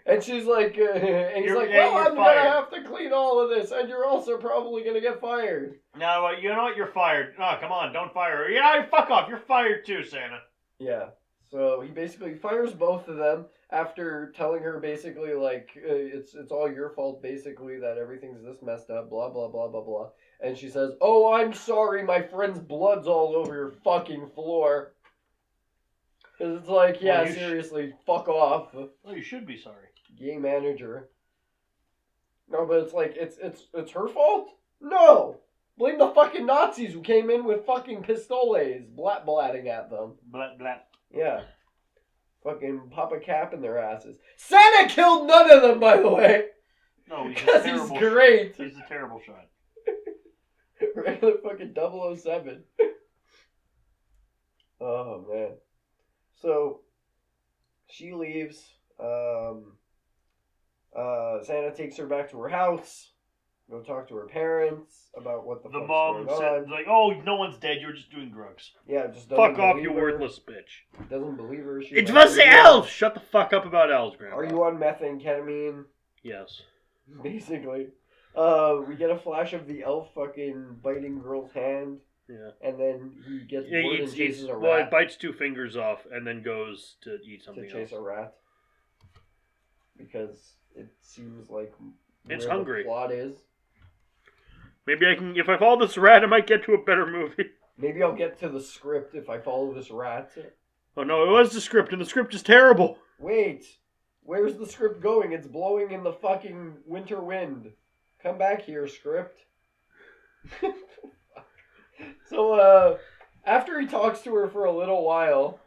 And she's like, and he's like, well, I'm gonna have to clean all of this, and you're also probably gonna get fired. No, you know what? You're fired. Oh, come on, don't fire her. Yeah, fuck off. You're fired too, Santa. Yeah. So he basically fires both of them after telling her basically like it's all your fault basically that everything's this messed up, blah blah blah blah blah. And she says, "Oh, I'm sorry, my friend's blood's all over your fucking floor." Cause it's like, yeah, well, seriously, fuck off. Well, you should be sorry. Gay manager. No, but it's like it's her fault? No! Blame the fucking Nazis who came in with fucking pistoles, blatting at them. Blat. Yeah. Fucking pop a cap in their asses. Santa killed none of them, by the way! No, because he's great. He's a terrible shot. Regular fucking 007. Oh, man. So, she leaves. Santa takes her back to her house. Go talk to her parents about what the fuck's mom going said, on. like, oh, no one's dead. You're just doing drugs. Yeah, just fuck off, you worthless bitch. Doesn't believe her. It was the elves. Shut the fuck up about elves, Grandpa. Are you on methamphetamine? Yes. Basically. We get a flash of the elf fucking biting girl's hand. Yeah. And then he gets bored and chases a rat. Well, it bites 2 fingers off and then goes to eat something else. To chase a rat. Because it seems like it's where hungry. The plot is. Maybe I can, if I follow this rat, I might get to a better movie. Maybe I'll get to the script if I follow this rat. Oh no, it was the script, and the script is terrible. Wait, where's the script going? It's blowing in the fucking winter wind. Come back here, script. So, after he talks to her for a little while,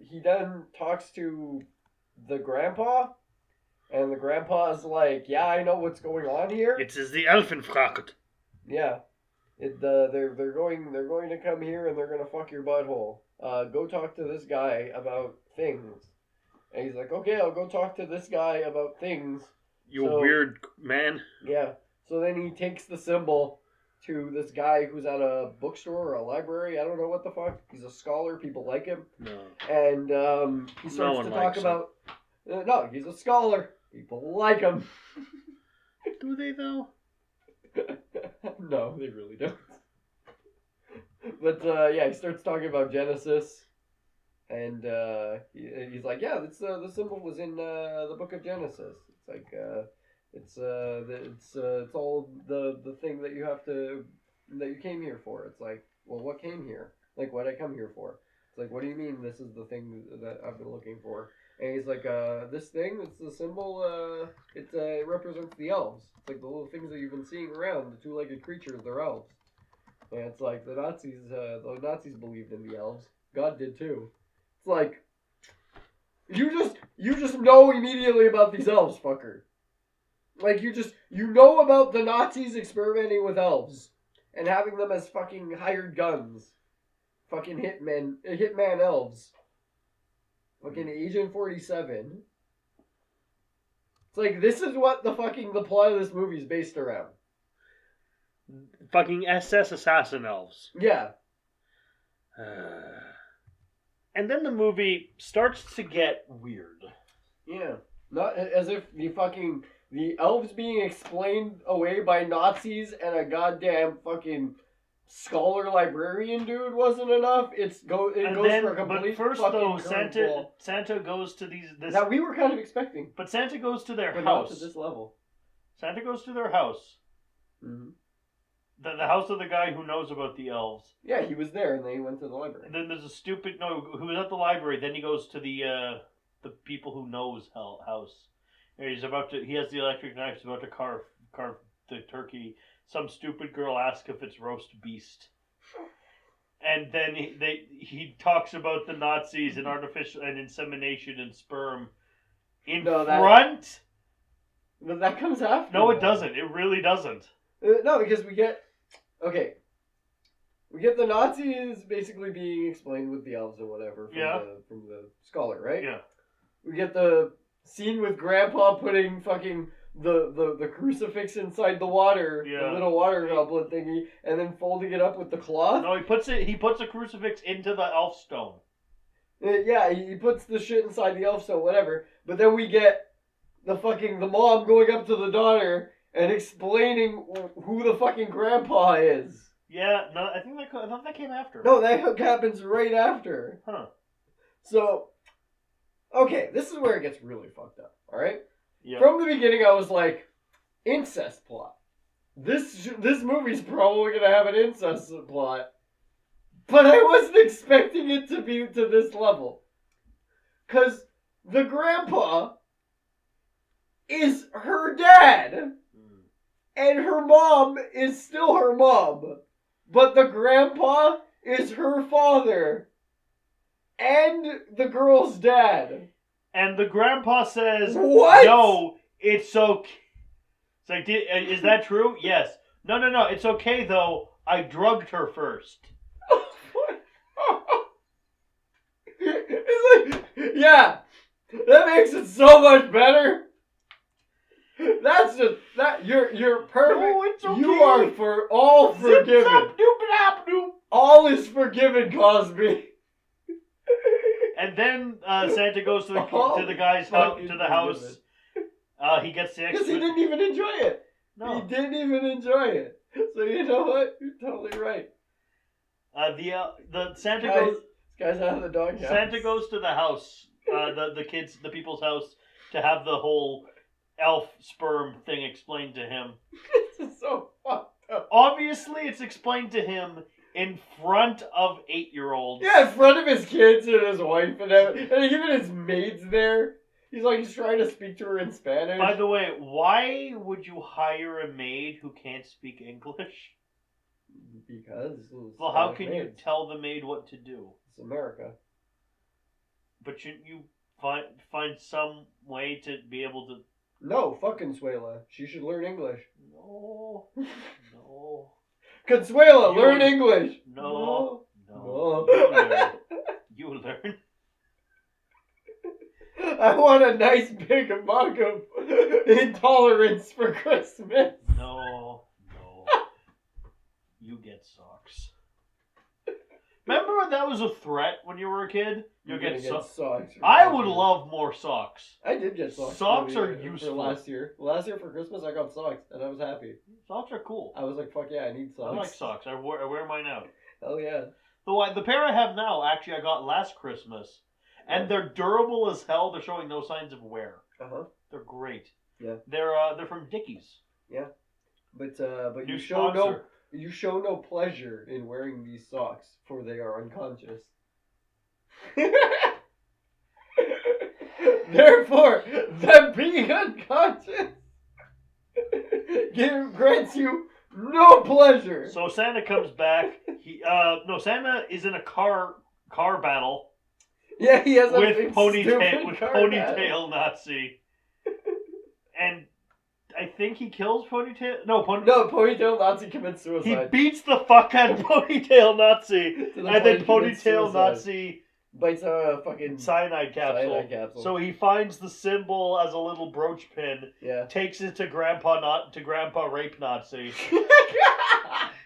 he then talks to the grandpa. And the grandpa's like, yeah, I know what's going on here. It is the Elfenfracht. Yeah. They're going to come here and they're going to fuck your butthole. Go talk to this guy about things. And he's like, okay, I'll go talk to this guy about things. You weird man. Yeah. So then he takes the symbol to this guy who's at a bookstore or a library. I don't know what the fuck. He's a scholar. People like him. No. And he starts to talk about... no, he's a scholar. People like him. Do they, though? No, they really don't. But, yeah, he starts talking about Genesis. And he's like, yeah, the symbol was in the book of Genesis. It's like, it's all the thing that you have to, that you came here for. It's like, well, what came here? Like, what did I come here for? It's like, what do you mean this is the thing that I've been looking for? And he's like, this thing, it's the symbol, it represents the elves. It's like the little things that you've been seeing around, the 2-legged creatures, they're elves. And it's like, the Nazis believed in the elves. God did too. It's like, you just know immediately about these elves, fucker. Like, you know about the Nazis experimenting with elves. And having them as fucking hired guns. Fucking hitman elves. Fucking Agent 47. It's like, this is what the plot of this movie is based around. Fucking SS assassin elves. Yeah. And then the movie starts to get weird. Yeah. Not as if the elves being explained away by Nazis and a goddamn fucking scholar librarian dude wasn't enough. It goes for a complete. But first, though, Santa goes to this. That we were kind of expecting. But Santa goes to their house. Not to this level. Santa goes to their house. Mm-hmm. The house of the guy who knows about the elves. Yeah, he was there, and then he went to the library. And then there's who was at the library. Then he goes to the people who knows house. And he has the electric knife. He's about to carve the turkey. Some stupid girl asks if it's roast beast. And then he talks about the Nazis and artificial and insemination and sperm front. But that comes after. No, it doesn't. It really doesn't. No, because we get... Okay. We get the Nazis basically being explained with the elves and whatever from the scholar, right? Yeah. We get the scene with Grandpa putting fucking the crucifix inside the water, the little water goblet thingy, and then folding it up with the cloth. No, he puts a crucifix into the elf stone. Yeah, he puts the shit inside the elf stone, whatever. But then we get the mom going up to the daughter and explaining who the fucking grandpa is. Yeah, no, I thought that came after. No, that happens right after. Huh. So, okay, this is where it gets really fucked up, alright? Yep. From the beginning, I was like, incest plot. This movie's probably gonna have an incest plot. But I wasn't expecting it to be to this level. Because the grandpa is her dad. And her mom is still her mom. But the grandpa is her father. And the girl's dad. And the grandpa says, what? No, it's okay. It's like, is that true? Yes. No, it's okay though. I drugged her first. It's like, yeah, that makes it so much better. That's just that you're perfect. No, it's okay. You are all forgiven. All is forgiven, Cosby. And then Santa goes to the guy's house, to the house. He gets the because he didn't even enjoy it. No, he didn't even enjoy it. So you know what? You're totally right. The Santa goes. Guy's out of the doghouse. Santa goes to the house, the people's house, to have the whole elf sperm thing explained to him. This is so fucked up. Obviously, it's explained to him in front of 8-year-olds. Yeah, in front of his kids and his wife and even his maid's there. He's trying to speak to her in Spanish. By the way, why would you hire a maid who can't speak English? Because. Well, how can you tell the maid what to do? It's America. But shouldn't you find some way to be able to... No, fuck Consuela. She should learn English. No. Consuela, learn English. No. You learn. I want a nice big mug of intolerance for Christmas. No. You get socks. Remember when that was a threat when you were a kid? You'll get socks. I would love more socks. I did get socks. Socks are useful. Last year for Christmas, I got socks, and I was happy. Socks are cool. I was like, fuck yeah, I need socks. I like socks. I wear mine out. Hell yeah. The pair I have now, actually, I got last Christmas. And they're durable as hell. They're showing no signs of wear. Uh-huh. They're great. Yeah. They're from Dickies. Yeah. But New you show sponsor. You show no pleasure in wearing these socks, for they are unconscious. Therefore, them being unconscious grants you no pleasure. So Santa comes back. Santa is in a car battle. Yeah, he has with ponytail Nazi. And I think he kills Ponytail. No, Ponytail Nazi commits suicide. He beats the fuck out of Ponytail Nazi, and then Ponytail Nazi bites a fucking cyanide capsule. So he finds the symbol as a little brooch pin. Yeah. Takes it to Grandpa Rape Nazi.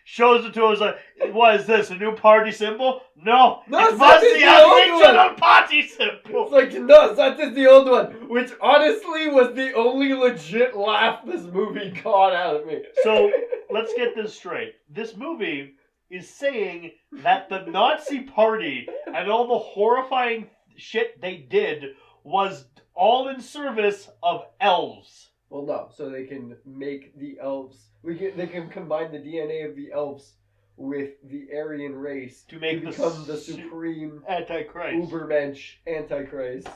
Shows it to us like, what is this, a new party symbol? No, it must be the original party symbol. It's like, no, that is the old one, which honestly was the only legit laugh this movie got out of me. So, let's get this straight. This movie is saying that the Nazi party and all the horrifying shit they did was all in service of elves. Well, no, so they can make the elves... They can combine the DNA of the elves with the Aryan race to become the supreme Antichrist. Ubermensch Antichrist.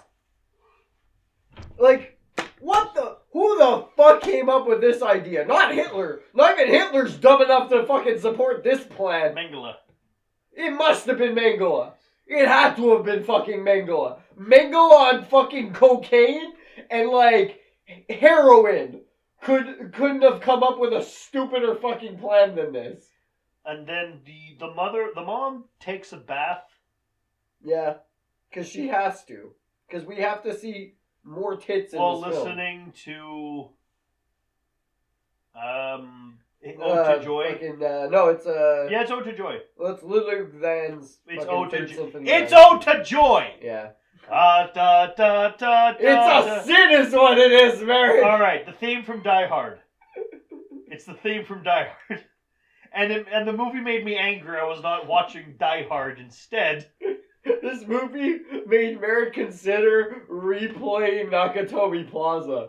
Like, who the fuck came up with this idea? Not Hitler. Not even Hitler's dumb enough to fucking support this plan. Mengele. It must have been Mengele. It had to have been fucking Mengele. Mengele on fucking cocaine and like heroin. Couldn't have come up with a stupider fucking plan than this. And then the mom takes a bath. Yeah, because she has to. Because we have to see more tits in while this film. listening to Ode to Joy. No, it's yeah, it's Ode to Joy. Well, it's Ludwig van's. It's Ode to Joy. It's Ode to Joy. Yeah. It's a sin, is what it is, Mary. All right, the theme from Die Hard. It's the theme from Die Hard, and the movie made me angry. I was not watching Die Hard instead. This movie made Merritt consider replaying Nakatomi Plaza.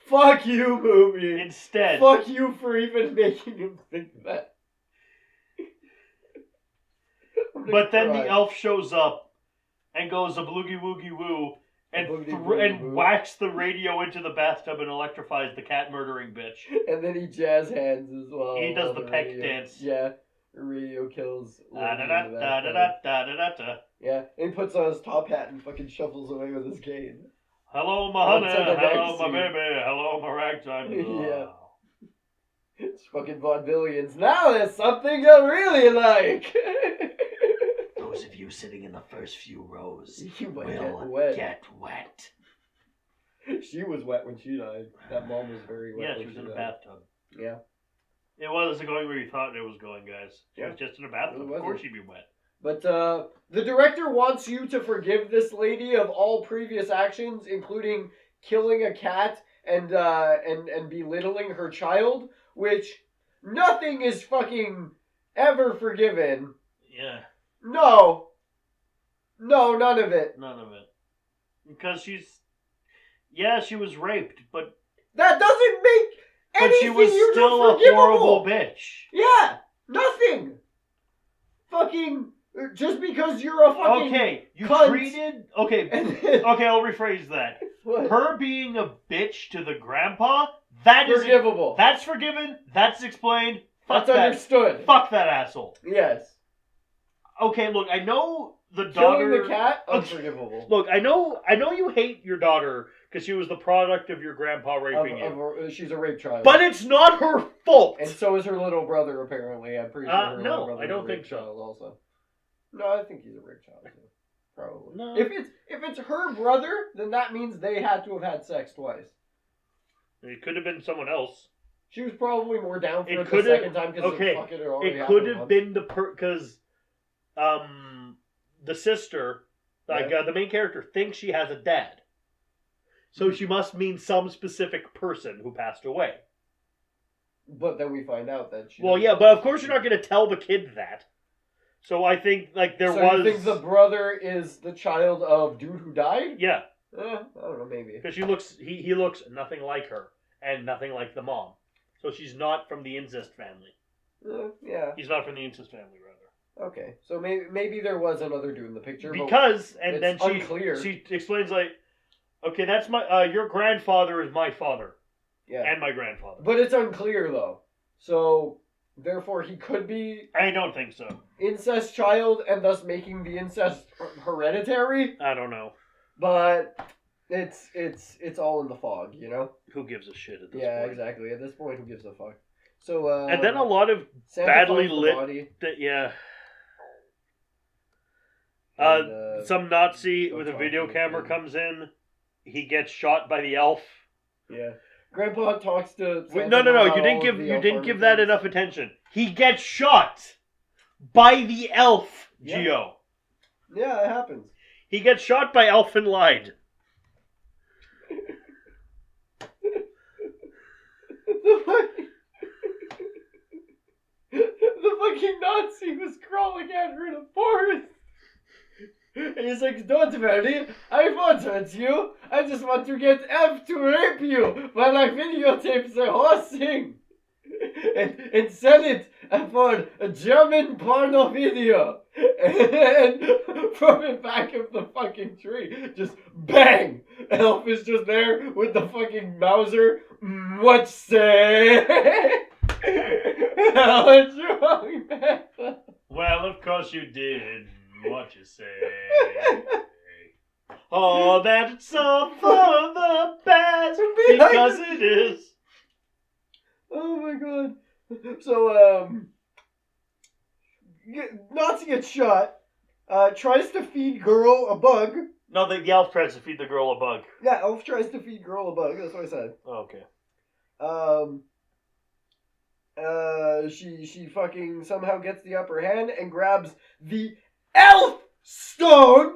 Fuck you, movie. Instead. Fuck you for even making him think that. But then the elf shows up and goes a bloogie woogie woo and whacks the radio into the bathtub and electrifies the cat murdering bitch. And then he jazz hands as well. He does the peck dance. Yeah. The radio kills. Da. Yeah, and he puts on his top hat and fucking shuffles away with his cane. Hello, my honey. Hello, my baby. Hello, my ragtime. Yeah. It's fucking vaudevillians. Now there's something I really like. Those of you sitting in the first few rows you will get wet. She was wet when she died. That mom was very wet. Yeah, she was in a bathtub. Yeah. It wasn't going where you thought it was going, guys. She was just in a bathtub. Of course she'd be wet. But the director wants you to forgive this lady of all previous actions, including killing a cat and belittling her child, which nothing is fucking ever forgiven. Yeah. No, none of it. None of it. Because she was raped, but that doesn't make anything. But she was still a horrible bitch. Yeah, nothing. Fucking. Just because you're a fucking cunt. Treated... Okay, I'll rephrase that. What? Her being a bitch to the grandpa, that is... Forgivable. That's forgiven, that's explained, fuck that's understood. Fuck that asshole. Yes. Okay, look, I know the Killing daughter... the cat, unforgivable. Look, I know you hate your daughter because she was the product of your grandpa raping you. She's a rape child. But it's not her fault! And so is her little brother, apparently. I'm pretty sure her little brother I don't think so. Also. No, I think he's a rape child too. Probably. No. If it's her brother, then that means they had to have had sex twice. It could have been someone else. She was probably more down for it the second time because it could have been because the sister, the main character, thinks she has a dad. So she must mean some specific person who passed away. But then we find out that she... Well, yeah, but of course you're not going to tell the kid that. So I think, So you think the brother is the child of dude who died? Yeah. I don't know, maybe. Because he looks nothing like her, and nothing like the mom. So she's not from the incest family. Yeah. He's not from the incest family, rather. Okay, so maybe there was another dude in the picture. Because, and then unclear. She explains like, okay, that's my, your grandfather is my father. Yeah. And my grandfather. But it's unclear, though. So... Therefore, he could be... I don't think so. Incest child, and thus making the incest hereditary. I don't know. But it's all in the fog, you know? Who gives a shit at this point? Yeah, exactly. At this point, who gives a fuck? So, and then a lot of Santa badly finds lit... And, some Nazi with a video camera comes in. He gets shot by the elf. Yeah. Grandpa talks to Santa. No. You didn't give that enough attention. He gets shot by the elf, Gio. Yeah, it happens. He gets shot by Elf and lied. The fucking Nazi was crawling at her in a forest. And he's like, don't worry, I won't hurt you. I just want to get F to rape you while I videotape the whole thing. And sell it for a German porno video. And from the back of the fucking tree, just bang! Elf is just there with the fucking Mauser. What say? What's wrong, man? Well, of course you did. What you say? Oh, that's all for the best because it is. Oh my god. So, Nazi gets shot. Tries to feed girl a bug. No, the elf tries to feed the girl a bug. Yeah, elf tries to feed girl a bug. That's what I said. Oh, okay. She fucking somehow gets the upper hand and grabs the elf stone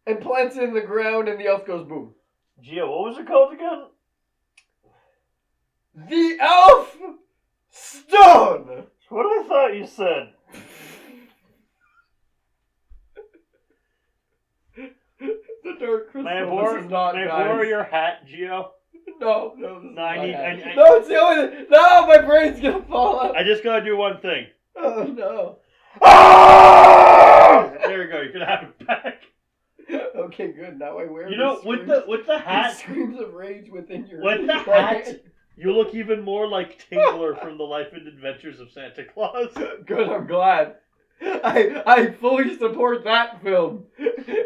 and plants it in the ground, and the elf goes boom. Gio, what was it called again? The elf stone. What I thought you said. The Dark Crystal. May I borrow your hat, Gio? No, No, I no, it's the only. No, my brain's gonna fall out. I just gotta do one thing. Oh no. There we go. You can have it back. Okay, good. Now I wear. You know, with the hat, screams of rage within your. With the hat, you look even more like Tingler from The Life and Adventures of Santa Claus. Good. I'm glad. I fully support that film in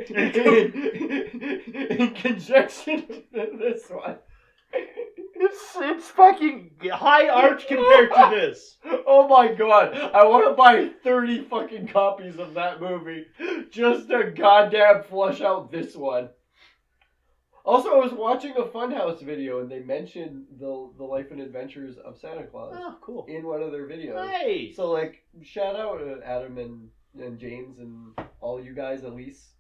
conjunction with this one. It's fucking high art compared to this. Oh my god, I want to buy 30 fucking copies of that movie just to goddamn flush out this one. Also, I was watching a Funhouse video and they mentioned the Life and Adventures of Santa Claus. Oh, cool. In one of their videos. Nice. So, like, shout out to Adam and James and all you guys, Elise,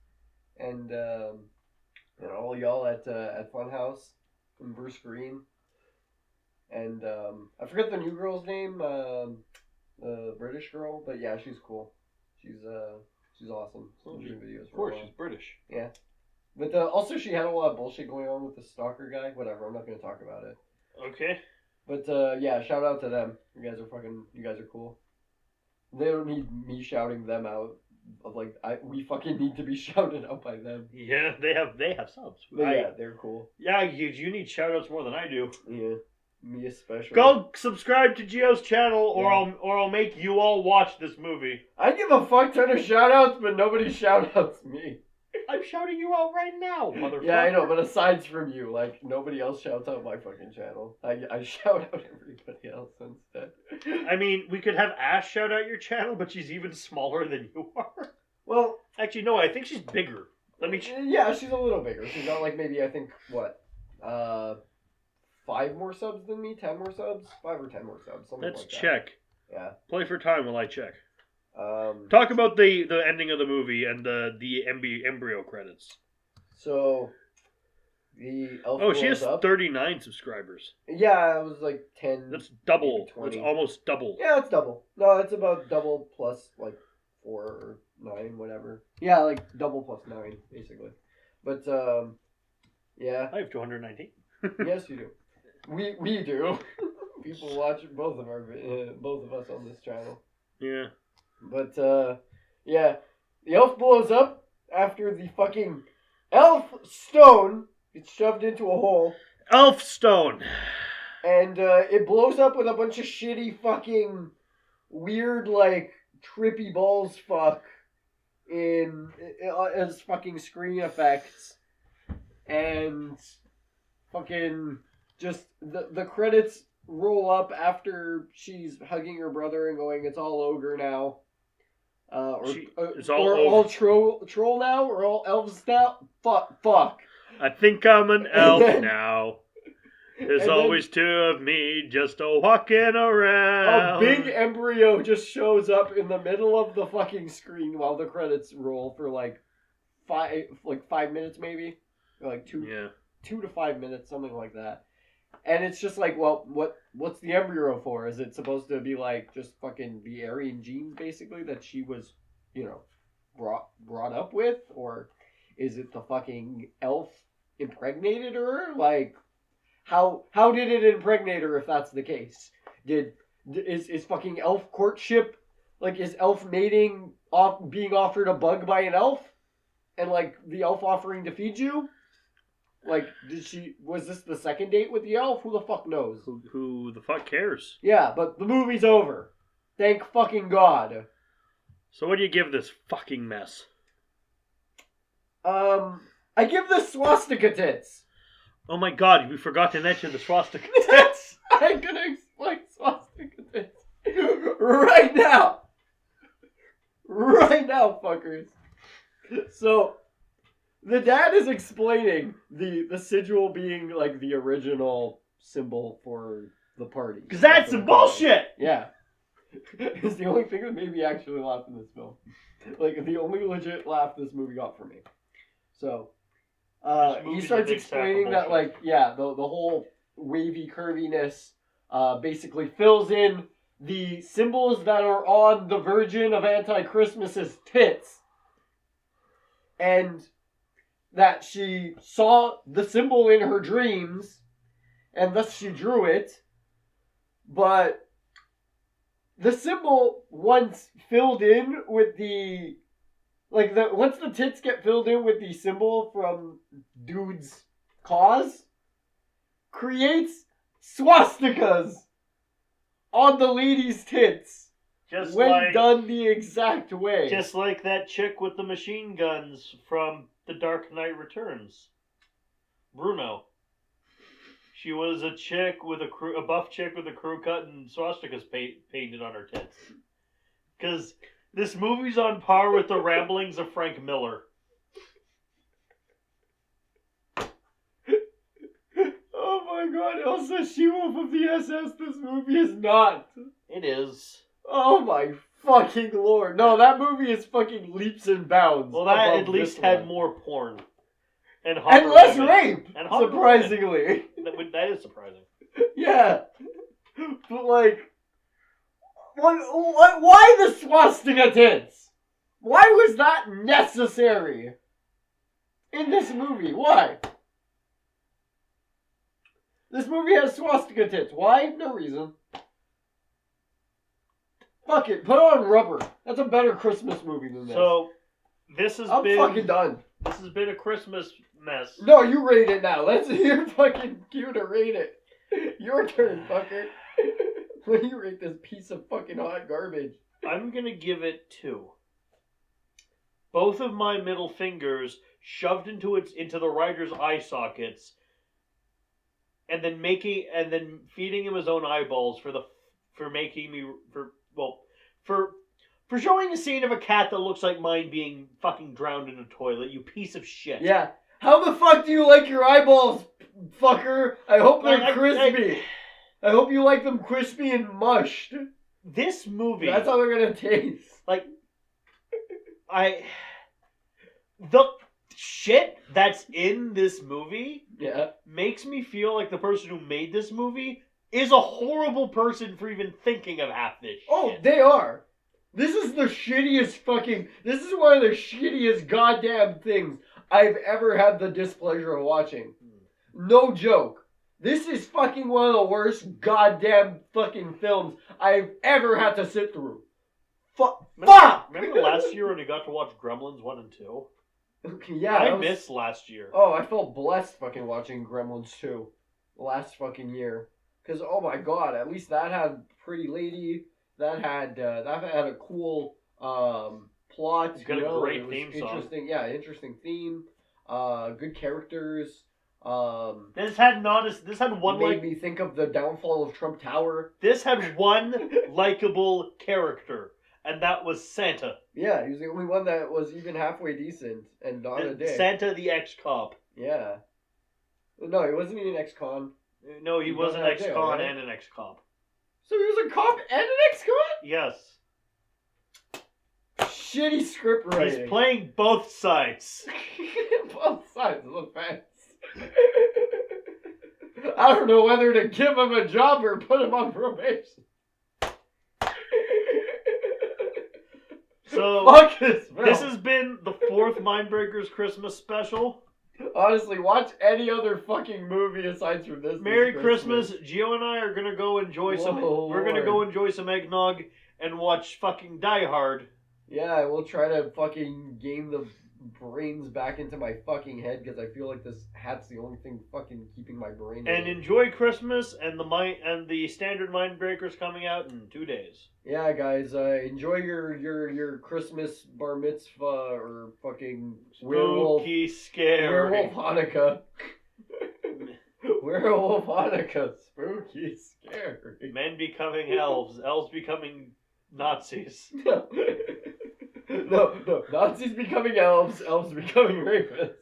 and all y'all at Funhouse, and Bruce Green, and I forget the new girl's name, the British girl, but yeah, she's cool. She's awesome. Videos. Of course, she's British. Yeah. But also she had a lot of bullshit going on with the stalker guy. Whatever, I'm not going to talk about it. Okay. But yeah, shout out to them. You guys are cool. They don't need me shouting them out. We fucking need to be shouted out by them. Yeah, they have subs. Yeah, they're cool. Yeah, you need shout outs more than I do. Yeah. Me especially. Go subscribe to Gio's channel or I'll make you all watch this movie. I give a fuck ton of shout outs, but nobody shout outs me. I'm shouting you out right now, motherfucker. Yeah, I know, but aside from you, like, nobody else shouts out my fucking channel. I shout out everybody else instead. I mean, we could have Ash shout out your channel, but she's even smaller than you are. Well... Actually, no, I think she's bigger. Yeah, she's a little bigger. She's got, like, maybe, I think, 5 more subs than me? 10 more subs? 5 or 10 more subs, something Let's like that. check. Yeah. Play for time while I check. Talk about the ending of the movie and the embryo credits. So, the elf she has up. 39 subscribers. Yeah, it was like 10. That's double. It's almost double. Yeah, it's double. No, it's about double plus like 4 or 9, whatever. Yeah, like double plus 9, basically. But yeah. I have 219. Yes, you do. We do. People watch both of us on this channel. Yeah. But, yeah. The elf blows up after the fucking elf stone gets shoved into a hole. Elf stone! And, it blows up with a bunch of shitty fucking weird, like, trippy balls fuck as fucking screen effects. And fucking just the credits roll up after she's hugging her brother and going, "It's all ogre now." All troll now, or all elves now. Fuck. I think I'm an elf now. There's always 2 of me just walking around. A big embryo just shows up in the middle of the fucking screen while the credits roll for like 5 minutes maybe, or like 2 to 5 minutes, something like that. And it's just like, well, what's the embryo for? Is it supposed to be like just fucking the Aryan genes basically that she was, brought up with, or is it the fucking elf impregnated her? Like, how did it impregnate her if that's the case? Is fucking elf courtship, like, is elf mating being offered a bug by an elf, and like the elf offering to feed you? Like, was this the second date with the elf? Who the fuck knows? Who the fuck cares? Yeah, but the movie's over. Thank fucking God. So what do you give this fucking mess? I give this swastika tits. Oh my god, we forgot to mention the swastika tits. I'm gonna explain swastika tits right now. Right now, fuckers. So, the dad is explaining the sigil being like the original symbol for the party. Because that's some bullshit! Yeah. It's the only thing that made me actually laugh in this film. Like, the only legit laugh this movie got for me. So, he starts explaining that, like, yeah, the whole wavy curviness basically fills in the symbols that are on the Virgin of Anti-Christmas's tits. And that she saw the symbol in her dreams, and thus she drew it. But the symbol, once filled in with the... Like, once the tits get filled in with the symbol from dude's cause, creates swastikas on the lady's tits. Just when like, done the exact way. Just like that chick with the machine guns from The Dark Knight Returns. Bruno. She was a chick with a buff chick with a crew cut and swastikas painted on her tits. Because this movie's on par with the ramblings of Frank Miller. Oh my god, Elsa She-Wolf of the SS, this movie is not. It is. Oh my fucking lord. No, that movie is fucking leaps and bounds. Well, that at least had more porn. And less rape, and surprisingly. That is surprising. Yeah. But like, why the swastika tits? Why was that necessary in this movie? Why? This movie has swastika tits. Why? No reason. Fuck it. Put on Rubber. That's a better Christmas movie than this. So, I'm fucking done. This has been a Christmas mess. No, you rate it now. Let's hear fucking cue to rate it. Your turn, fucker. When you rate this piece of fucking hot garbage? I'm gonna give it 2. Both of my middle fingers shoved into the writer's eye sockets, and then feeding him his own eyeballs for showing a scene of a cat that looks like mine being fucking drowned in a toilet, you piece of shit. Yeah. How the fuck do you like your eyeballs, fucker? I hope they're crispy. I hope you like them crispy and mushed. This movie... That's how they're gonna taste. Like, the shit that's in this movie makes me feel like the person who made this movie is a horrible person for even thinking of half this shit. Oh, they are. This is the shittiest fucking... This is one of the shittiest goddamn things I've ever had the displeasure of watching. No joke. This is fucking one of the worst goddamn fucking films I've ever had to sit through. Fuck! Remember last year when we got to watch Gremlins 1 and 2? Yeah. I missed last year. Oh, I felt blessed fucking watching Gremlins 2 last fucking year. Because, oh my god, at least that had Pretty Lady. That had a cool plot. It's got a great theme song. Interesting theme. Good characters. This had one made me think of the downfall of Trump Tower. This had one likable character, and that was Santa. Yeah, he was the only one that was even halfway decent and not a dick. Santa the ex-cop. Yeah. No, he wasn't even an ex-con. No, he was an ex-con and an ex-cop. So he was a cop and an ex-con? Yes. Shitty script writing. He's playing both sides. Both sides of the fence. I don't know whether to give him a job or put him on probation. So, fuck this film. This has been the 4th Mindbreakers Christmas special. Honestly, watch any other fucking movie aside from this. Merry Christmas. Gio and I are gonna go enjoy We're gonna go enjoy some eggnog and watch fucking Die Hard. Yeah, we'll try to fucking game the brains back into my fucking head because I feel like this hat's the only thing fucking keeping my brain. And enjoy Christmas and the standard Mindbreakers coming out in 2 days. Yeah, guys, enjoy your Christmas bar mitzvah or fucking spooky scary werewolf Hanukkah. Werewolf Hanukkah, spooky scary. Men becoming elves, elves becoming Nazis. No. Nazis becoming elves, elves becoming rapists.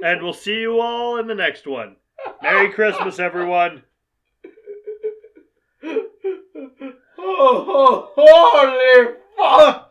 And we'll see you all in the next one. Merry Christmas, everyone. Holy fuck!